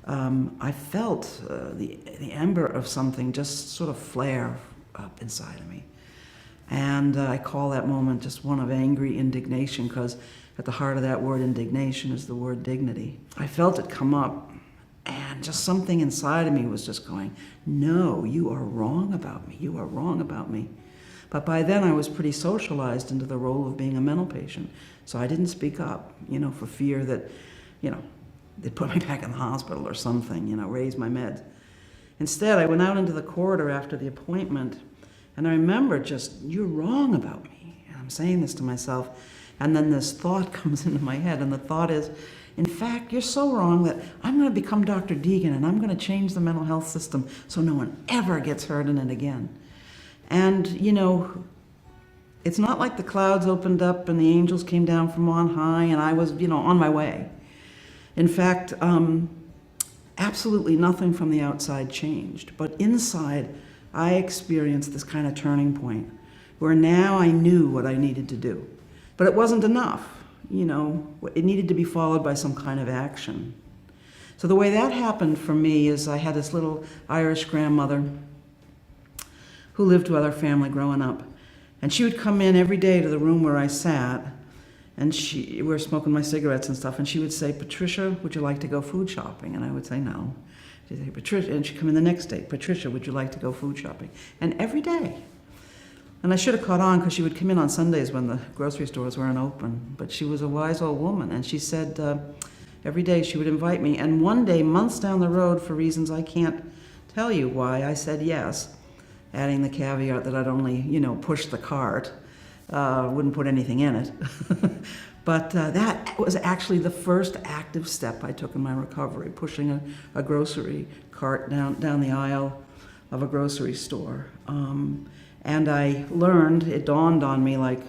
Speaker 3: I felt the ember of something just sort of flare up inside of me. And I call that moment just one of angry indignation, because at the heart of that word indignation is the word dignity. I felt it come up, and just something inside of me was just going, no, you are wrong about me. You are wrong about me. But by then I was pretty socialized into the role of being a mental patient. So I didn't speak up, for fear that, they'd put me back in the hospital or something, raise my meds. Instead, I went out into the corridor after the appointment, and I remember just, you're wrong about me. And I'm saying this to myself, and then this thought comes into my head, and the thought is, in fact, you're so wrong that I'm going to become Dr. Deegan, and I'm going to change the mental health system so no one ever gets hurt in it again. And, it's not like the clouds opened up and the angels came down from on high and I was, on my way. In fact, absolutely nothing from the outside changed. But inside, I experienced this kind of turning point where now I knew what I needed to do. But it wasn't enough. It needed to be followed by some kind of action. So the way that happened for me is I had this little Irish grandmother who lived with our family growing up. And she would come in every day to the room where I sat, and we were smoking my cigarettes and stuff, and she would say, Patricia, would you like to go food shopping? And I would say, no. She'd say, Patricia, and she'd come in the next day, Patricia, would you like to go food shopping? And every day. And I should have caught on because she would come in on Sundays when the grocery stores weren't open. But she was a wise old woman, and she said every day she would invite me. And one day, months down the road, for reasons I can't tell you why, I said yes, adding the caveat that I'd only, push the cart, wouldn't put anything in it. But that was actually the first active step I took in my recovery, pushing a grocery cart down the aisle of a grocery store. And I learned, it dawned on me like,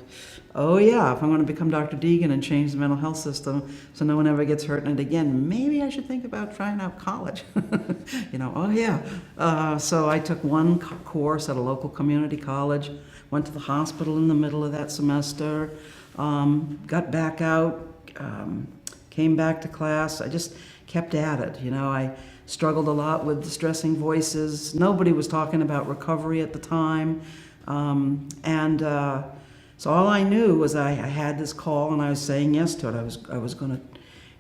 Speaker 3: oh yeah, if I'm going to become Dr. Deegan and change the mental health system so no one ever gets hurt in it again, maybe I should think about trying out college. Oh yeah. So I took one course at a local community college, went to the hospital in the middle of that semester, got back out, came back to class. I just kept at it. I struggled a lot with distressing voices. Nobody was talking about recovery at the time. So all I knew was I had this call and I was saying yes to it. I was going to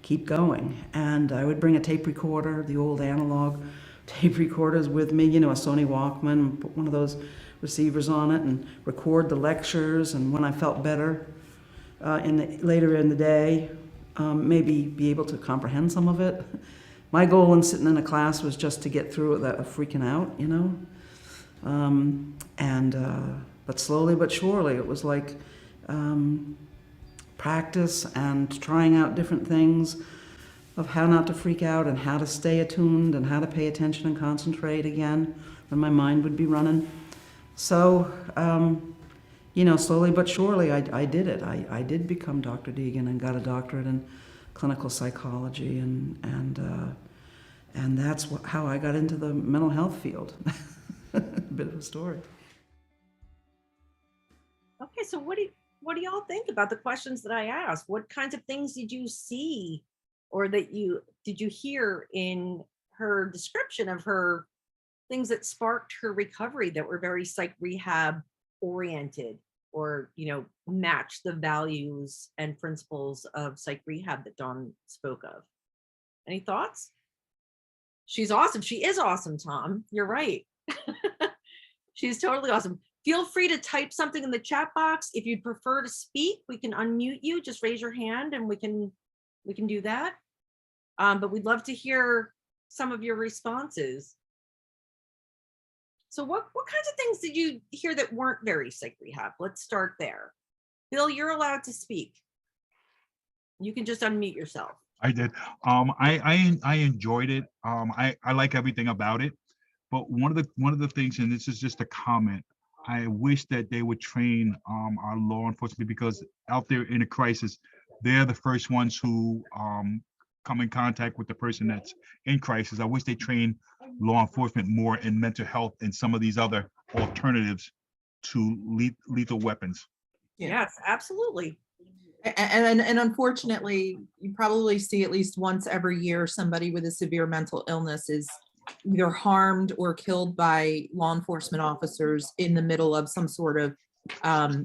Speaker 3: keep going. And I would bring a tape recorder, the old analog tape recorders with me, a Sony Walkman, and put one of those receivers on it and record the lectures. And when I felt better later in the day, maybe be able to comprehend some of it. My goal in sitting in a class was just to get through it without freaking out, But slowly but surely, it was like practice and trying out different things of how not to freak out and how to stay attuned and how to pay attention and concentrate again when my mind would be running. So, slowly but surely, I did it. I did become Dr. Deegan and got a doctorate in clinical psychology, and that's how I got into the mental health field. A bit of a story.
Speaker 1: Okay, so what do y'all think about the questions that I asked? What kinds of things did you see, or did you hear in her description of her things that sparked her recovery that were very psych rehab oriented, or match the values and principles of psych rehab that Dawn spoke of? Any thoughts? She's awesome. She is awesome, Tom. You're right. She's totally awesome. Feel free to type something in the chat box. If you'd prefer to speak, we can unmute you. Just raise your hand and we can do that. But we'd love to hear some of your responses. So what kinds of things did you hear that weren't very psych rehab? Let's start there. Bill, you're allowed to speak. You can just unmute yourself.
Speaker 4: I did. I enjoyed it. I like everything about it. But one of the things, and this is just a comment, I wish that they would train our law enforcement, because out there in a crisis, they're the first ones who come in contact with the person that's in crisis. I wish they train law enforcement more in mental health and some of these other alternatives to lethal weapons.
Speaker 1: Yes, absolutely.
Speaker 2: And unfortunately, you probably see at least once every year somebody with a severe mental illness is either harmed or killed by law enforcement officers in the middle of some sort of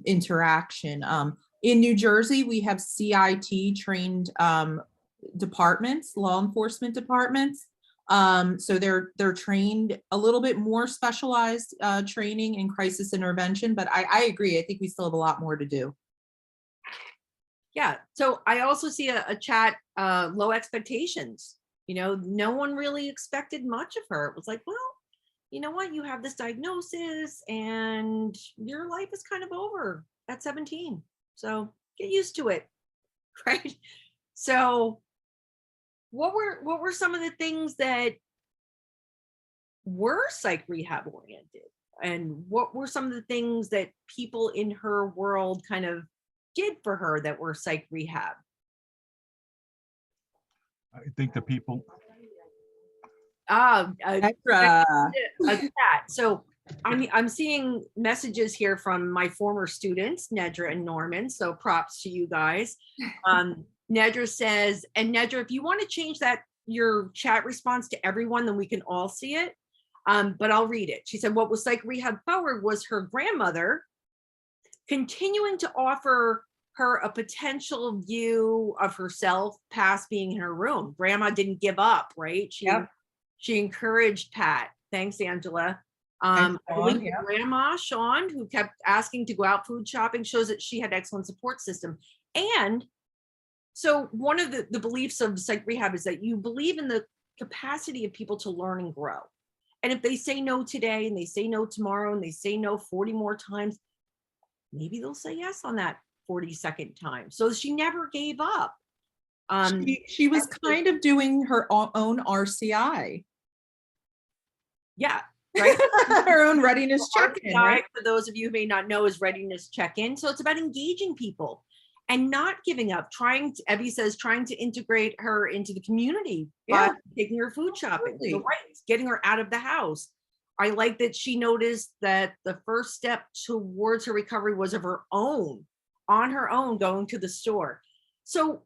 Speaker 2: interaction. In New Jersey, we have CIT trained departments, law enforcement departments. So they're trained a little bit more specialized training in crisis intervention, but I agree. I think we still have a lot more to do.
Speaker 1: Yeah. So I also see a chat, low expectations. No one really expected much of her. It was like, well, you know what? You have this diagnosis and your life is kind of over at 17. So get used to it. Right. So what were some of the things that were psych rehab oriented? And what were some of the things that people in her world kind of did for her that were psych rehab?
Speaker 4: I think the people.
Speaker 2: Extra.
Speaker 1: A chat. So I'm seeing messages here from my former students, Nedra and Norman. So props to you guys. Nedra says, and Nedra, if you want to change your chat response to everyone, then we can all see it. But I'll read it. She said, what was psych rehab forward was her grandmother continuing to offer her a potential view of herself past being in her room. Grandma didn't give up, right? She encouraged Pat. Thanks, Angela.
Speaker 2: And
Speaker 1: I believe
Speaker 2: Sean,
Speaker 1: the
Speaker 2: yeah.
Speaker 1: grandma, Sean, who kept asking to go out food shopping, shows that she had excellent support system. And so one of the beliefs of psych rehab is that you believe in the capacity of people to learn and grow. And if they say no today and they say no tomorrow and they say no 40 more times, maybe they'll say yes on that 42nd time. So she never gave up.
Speaker 2: She was kind of doing her own RCI.
Speaker 1: Yeah, right.
Speaker 2: Her own readiness check-in, right?
Speaker 1: RTI, for those of you who may not know, is readiness check-in. So it's about engaging people and not giving up, Evie says, trying to integrate her into the community by
Speaker 2: Yeah,
Speaker 1: taking her food shopping. So
Speaker 2: absolutely.
Speaker 1: right, getting her out of the house. I like that she noticed that the first step towards her recovery was of her own, on her own, going to the store. So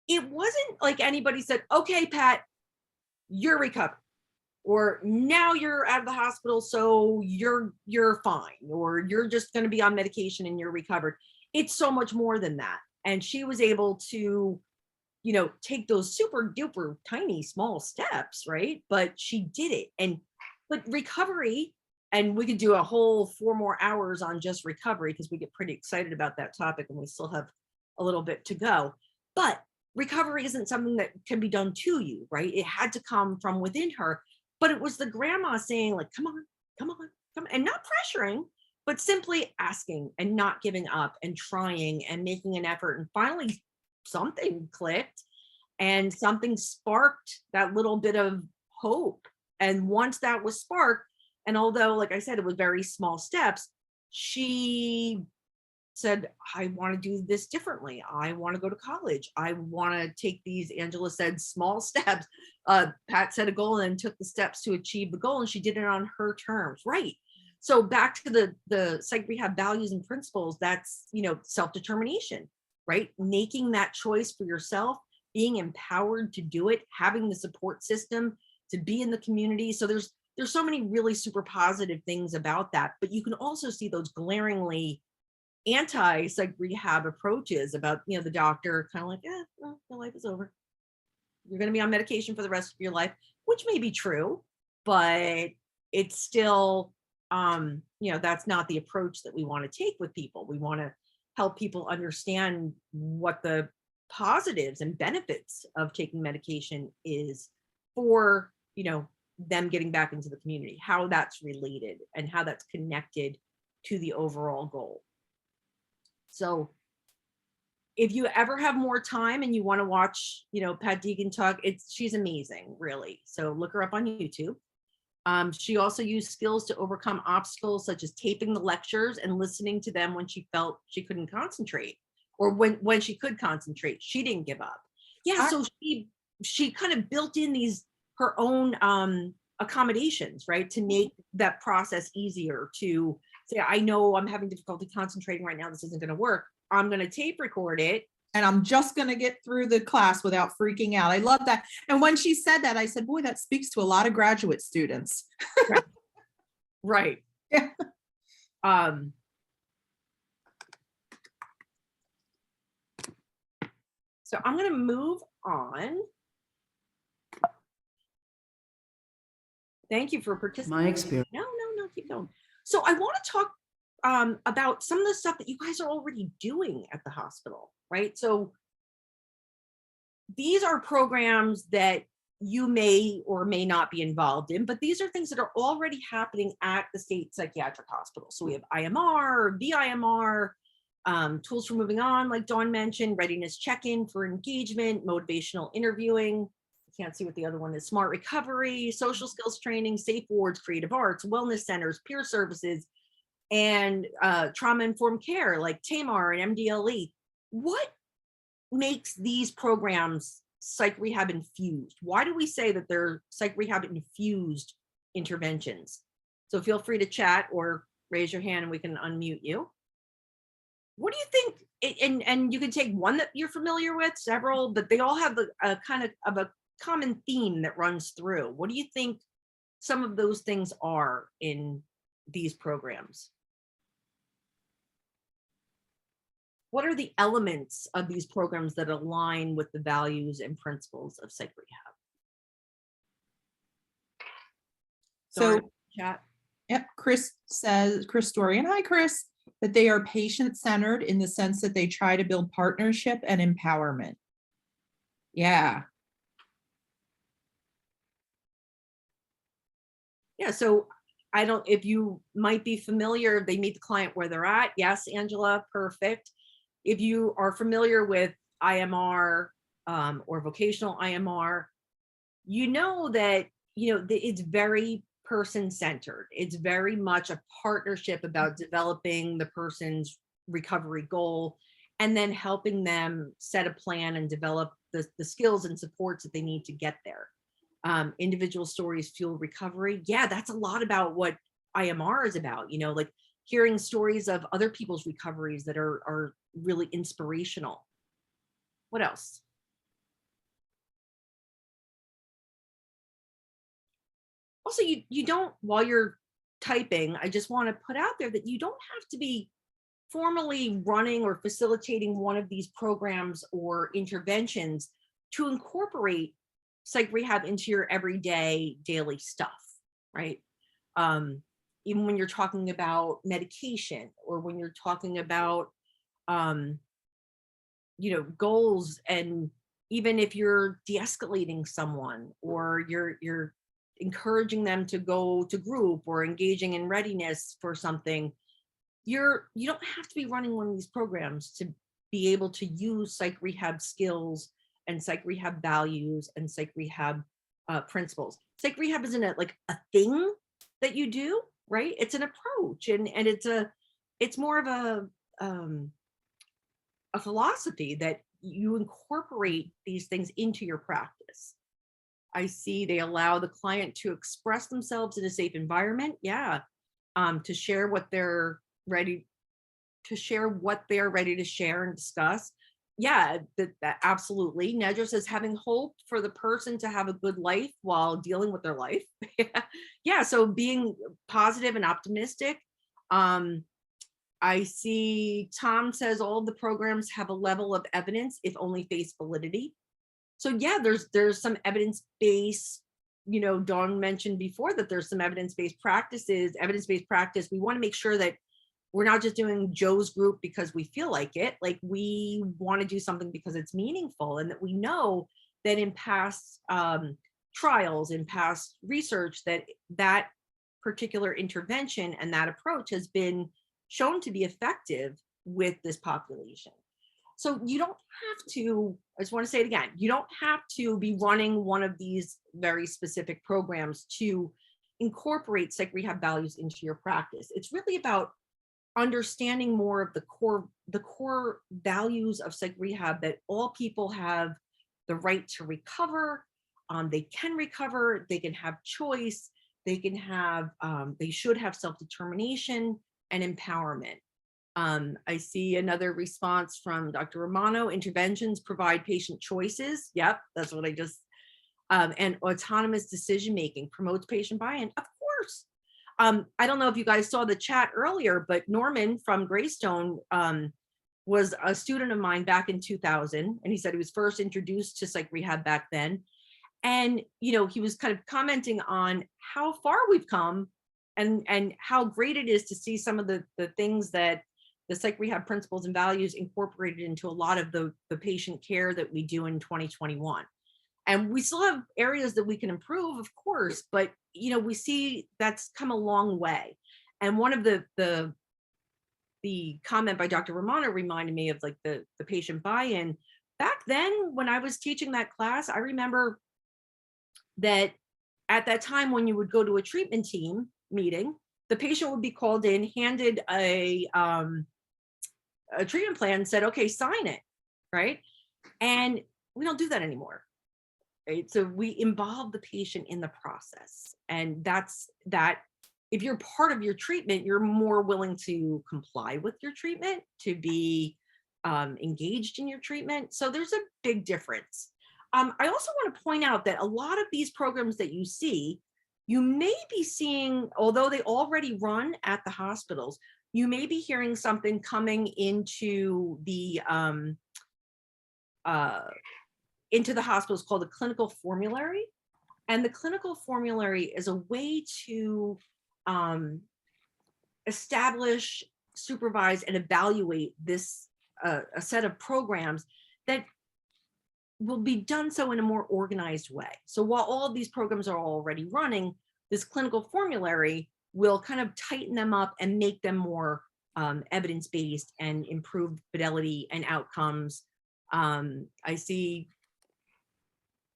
Speaker 1: it wasn't like anybody said, okay, Pat, you're recovered, or now you're out of the hospital, so you're fine, or you're just going to be on medication and you're recovered. It's so much more than that. And she was able to, take those super duper tiny small steps, right? But she did it. But recovery, and we could do a whole 4 more hours on just recovery because we get pretty excited about that topic and we still have a little bit to go. But recovery isn't something that can be done to you, right? It had to come from within her. But it was the grandma saying, like, come on, come on, come on, and not pressuring, but simply asking and not giving up and trying and making an effort. And finally, something clicked and something sparked that little bit of hope. And once that was sparked, and although, like I said, it was very small steps, she said, I want to do this differently. I want to go to college. I want to take these, Angela said, small steps. Pat set a goal and took the steps to achieve the goal, and she did it on her terms. Right. So back to the psych rehab values and principles, that's, self-determination, right? Making that choice for yourself, being empowered to do it, having the support system to be in the community. So there's so many really super positive things about that, but you can also see those glaringly anti-psych rehab approaches about, the doctor kind of like, well, your life is over. You're going to be on medication for the rest of your life, which may be true, but it's still, that's not the approach that we want to take with people. We want to help people understand what the positives and benefits of taking medication is for, them getting back into the community, how that's related and how that's connected to the overall goal. So if you ever have more time and you want to watch, Pat Deegan talk, she's amazing, really. So look her up on YouTube. She also used skills to overcome obstacles such as taping the lectures and listening to them when she felt she couldn't concentrate, or when she could concentrate, she didn't give up. Yeah, so she kind of built in her own accommodations, right, to make that process easier, to say, I know I'm having difficulty concentrating right now, this isn't going to work, I'm going to tape record it,
Speaker 2: and I'm just going to get through the class without freaking out. I love that. And when she said that, I said, boy, that speaks to a lot of graduate students.
Speaker 1: Right.
Speaker 2: Yeah.
Speaker 1: So I'm going to move on. Thank you for participating.
Speaker 3: My experience.
Speaker 1: No, keep going. So I want to talk about some of the stuff that you guys are already doing at the hospital, right? So these are programs that you may or may not be involved in, but these are things that are already happening at the state psychiatric hospital. So we have IMR, VIMR, tools for moving on, like Dawn mentioned, readiness check-in for engagement, motivational interviewing. I can't see what the other one is. Smart recovery, social skills training, safe wards, creative arts, wellness centers, peer services, and trauma-informed care like TAMAR and MDLE. What makes these programs psych rehab infused? Why do we say that they're psych rehab infused interventions? So feel free to chat or raise your hand and we can unmute you. What do you think? And you can take one that you're familiar with, several, but they all have a kind of a common theme that runs through. What do you think some of those things are in these programs? What are the elements of these programs that align with the values and principles of psych rehab?
Speaker 2: So
Speaker 1: chat.
Speaker 2: Yep, Chris Dorian, hi, Chris, that they are patient-centered in the sense that they try to build partnership and empowerment. Yeah,
Speaker 1: Yeah, so if you might be familiar, they meet the client where they're at. Yes, Angela, perfect. If you are familiar with IMR or vocational IMR, you know that, it's very person-centered. It's very much a partnership about developing the person's recovery goal and then helping them set a plan and develop the skills and supports that they need to get there. Individual stories fuel recovery. Yeah, that's a lot about what IMR is about, like hearing stories of other people's recoveries that are really inspirational. What else? Also, you don't, while you're typing, I just want to put out there that you don't have to be formally running or facilitating one of these programs or interventions to incorporate psych rehab into your everyday daily stuff, right? Even when you're talking about medication or when you're talking about, goals, and even if you're de-escalating someone or you're encouraging them to go to group or engaging in readiness for something, you don't have to be running one of these programs to be able to use psych rehab skills and psych rehab values and psych rehab principles. Psych rehab isn't like a thing that you do, right? It's an approach, and it's more of a philosophy that you incorporate these things into your practice. I see they allow the client to express themselves in a safe environment. Yeah. To share what they're ready to share and discuss. Yeah, that absolutely. Nedra says having hope for the person to have a good life while dealing with their life. Yeah, so being positive and optimistic. I see Tom says all the programs have a level of evidence if only face validity. So yeah, there's some evidence-based, Dawn mentioned before that there's some evidence-based practice. We want to make sure that we're not just doing Joe's group because we feel like it. Like, we want to do something because it's meaningful, and that we know that in past trials, in past research, that particular intervention and that approach has been shown to be effective with this population. So you don't have to, I just want to say it again, you don't have to be running one of these very specific programs to incorporate psych rehab values into your practice. It's really about understanding more of the core values of psych rehab, that all people have the right to recover. They can recover, they can have choice, they should have self-determination and empowerment. I see another response from Dr. Romano. Interventions provide patient choices. Yep, that's what I just, and autonomous decision-making promotes patient buy-in. Of course. I don't know if you guys saw the chat earlier, but Norman from Greystone was a student of mine back in 2000. And he said he was first introduced to psych rehab back then. And, he was kind of commenting on how far we've come and how great it is to see some of the things that the psych rehab principles and values incorporated into a lot of the patient care that we do in 2021. And we still have areas that we can improve, of course, but we see that's come a long way. And one of the comment by Dr. Romano reminded me of like the patient buy-in. Back then, when I was teaching that class, I remember that at that time, when you would go to a treatment team meeting, the patient would be called in, handed a treatment plan, said, okay, sign it, right? And we don't do that anymore, right? So we involve the patient in the process. And that's that. If you're part of your treatment, you're more willing to comply with your treatment, to be engaged in your treatment. So there's a big difference. I also want to point out that a lot of these programs that you see, you may be seeing, although they already run at the hospitals, you may be hearing something coming into the hospitals called the clinical formulary. And the clinical formulary is a way to establish, supervise, and evaluate this a set of programs that will be done so in a more organized way. So while all of these programs are already running, this clinical formulary will kind of tighten them up and make them more evidence-based and improve fidelity and outcomes. I see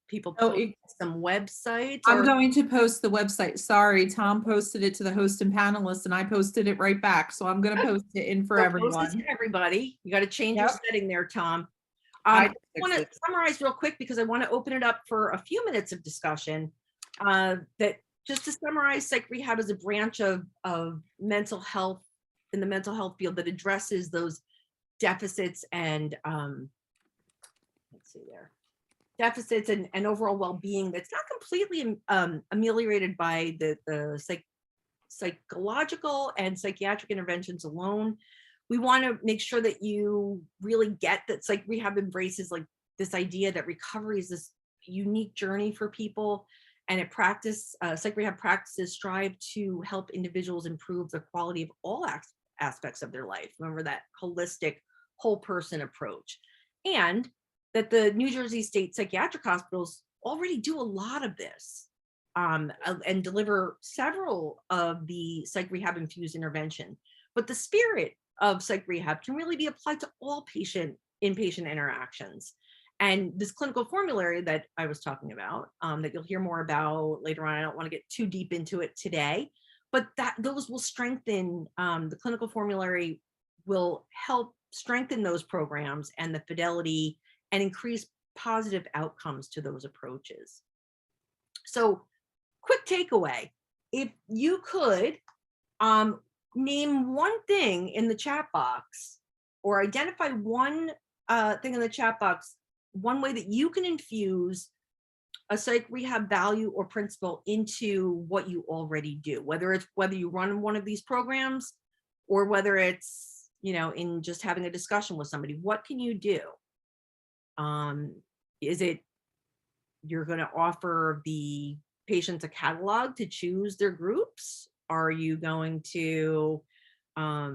Speaker 1: people
Speaker 2: Oh,
Speaker 1: post some websites.
Speaker 2: I'm
Speaker 1: or-
Speaker 2: going to post the website. Sorry, Tom posted it to the host and panelists and I posted it right back. So I'm going to post it in for
Speaker 1: So post this
Speaker 2: everyone.
Speaker 1: to everybody. You got to change your
Speaker 2: Yep.
Speaker 1: setting there, Tom.
Speaker 2: I
Speaker 1: I
Speaker 2: just
Speaker 1: want to
Speaker 2: fixed it.
Speaker 1: summarize real quick because I want to open it up for a few minutes of discussion. That just to summarize, psych rehab is a branch of mental health in the mental health field that addresses those deficits and let's see there, deficits and overall well-being that's not completely ameliorated by the psychological and psychiatric interventions alone. We want to make sure that you really get that psych rehab embraces like this idea that recovery is this unique journey for people, and psych rehab practices strive to help individuals improve the quality of all aspects of their life. Remember that holistic, whole person approach, and that the New Jersey State Psychiatric Hospitals already do a lot of this and deliver several of the psych rehab infused intervention. But the spirit of psych rehab can really be applied to all inpatient interactions. And this clinical formulary that I was talking about, that you'll hear more about later on, I don't want to get too deep into it today, but those will strengthen, the clinical formulary will help strengthen those programs and the fidelity and increase positive outcomes to those approaches. So quick takeaway, if you could name one thing in the chat box or identify one thing in the chat box, one way that you can infuse a psych rehab value or principle into what you already do, whether you run one of these programs or whether it's, in just having a discussion with somebody, what can you do? Is it you're going to offer the patients a catalog to choose their groups? Are you going to I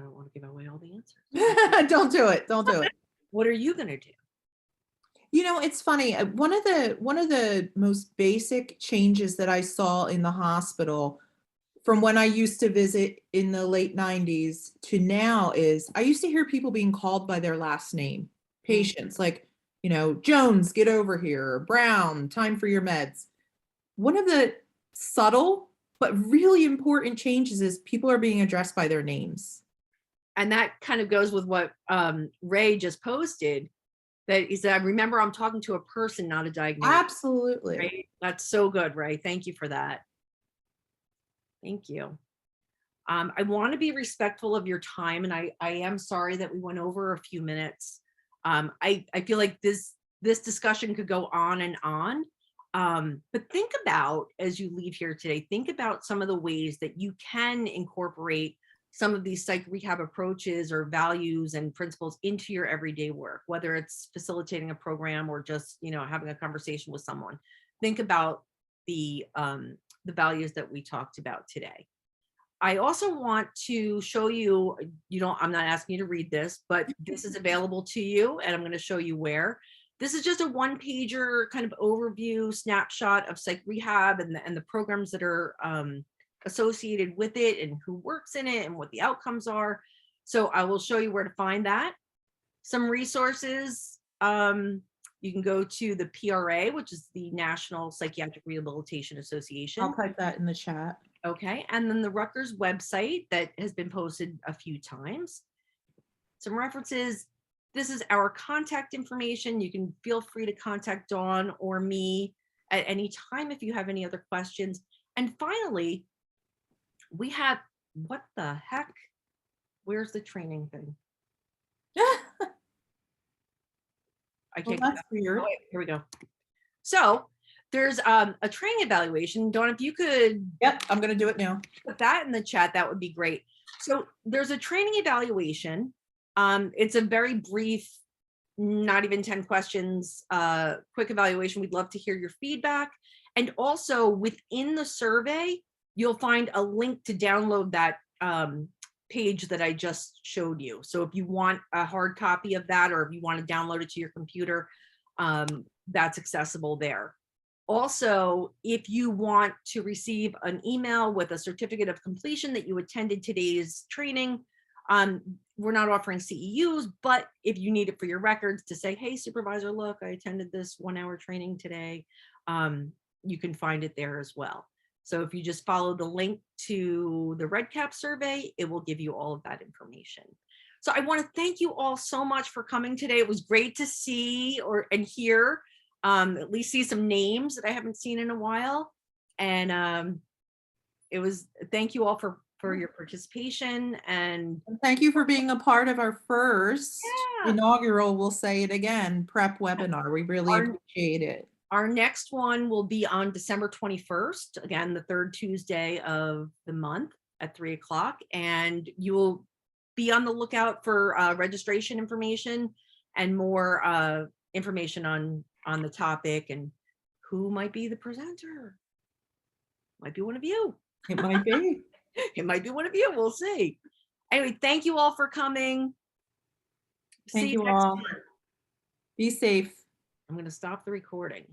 Speaker 1: don't want to give away all the answers.
Speaker 2: Don't do it. Don't do it.
Speaker 1: What are you going to do?
Speaker 2: It's funny. One of the most basic changes that I saw in the hospital from when I used to visit in the late 90s to now is I used to hear people being called by their last name. Patients like, Jones, get over here, or Brown, time for your meds. One of the subtle but really important changes is people are being addressed by their names.
Speaker 1: And that kind of goes with what Ray just posted, that he said, remember, I'm talking to a person, not a diagnosis.
Speaker 2: Absolutely.
Speaker 1: Right? That's so good, Ray. Thank you for that. Thank you. I want to be respectful of your time, and I am sorry that we went over a few minutes. I feel like this discussion could go on and on. But think about, as you leave here today, think about some of the ways that you can incorporate some of these psych rehab approaches or values and principles into your everyday work, whether it's facilitating a program or just, having a conversation with someone. Think about the values that we talked about today. I also want to show you, I'm not asking you to read this, but this is available to you, and I'm going to show you where. This is just a one-pager kind of overview snapshot of psych rehab and the programs that are associated with it and who works in it and what the outcomes are. So I will show you where to find that. Some resources, you can go to the PRA, which is the National Psychiatric Rehabilitation Association.
Speaker 2: I'll type that in the chat.
Speaker 1: Okay, and then the Rutgers website that has been posted a few times. Some references. This is our contact information. You can feel free to contact Dawn or me at any time if you have any other questions. And finally, we have, what the heck? Where's the training thing? I can't.
Speaker 2: Well, that's weird.
Speaker 1: Oh, wait, here we go. So there's a training evaluation. Dawn, if you could.
Speaker 2: Yep, I'm going to do it now.
Speaker 1: Put that in the chat, that would be great. So there's a training evaluation. It's a very brief not even 10 questions, quick evaluation. We'd love to hear your feedback. And also within the survey, you'll find a link to download that page that I just showed you. So if you want a hard copy of that, or if you want to download it to your computer, that's accessible there. Also, if you want to receive an email with a certificate of completion that you attended today's training, we're not offering CEUs, but if you need it for your records to say, hey, supervisor, look, I attended this 1-hour training today, you can find it there as well. So if you just follow the link to the REDCap survey, it will give you all of that information. So I want to thank you all so much for coming today. It was great to see and hear, at least see some names that I haven't seen in a while. And thank you all for your participation, and
Speaker 2: Thank you for being a part of our first
Speaker 1: Yeah.
Speaker 2: inaugural, we'll say it again, prep webinar. We really appreciate it.
Speaker 1: Our next one will be on December 21st, again, the third Tuesday of the month at 3 o'clock. And you will be on the lookout for registration information and more information on the topic and who might be the presenter. Might be one of you.
Speaker 2: It might be.
Speaker 1: It might be one of you. We'll see. Anyway, thank you all for coming.
Speaker 2: Thank
Speaker 1: See
Speaker 2: you
Speaker 1: next
Speaker 2: all.
Speaker 1: month.
Speaker 2: Be safe.
Speaker 1: I'm going to stop the recording.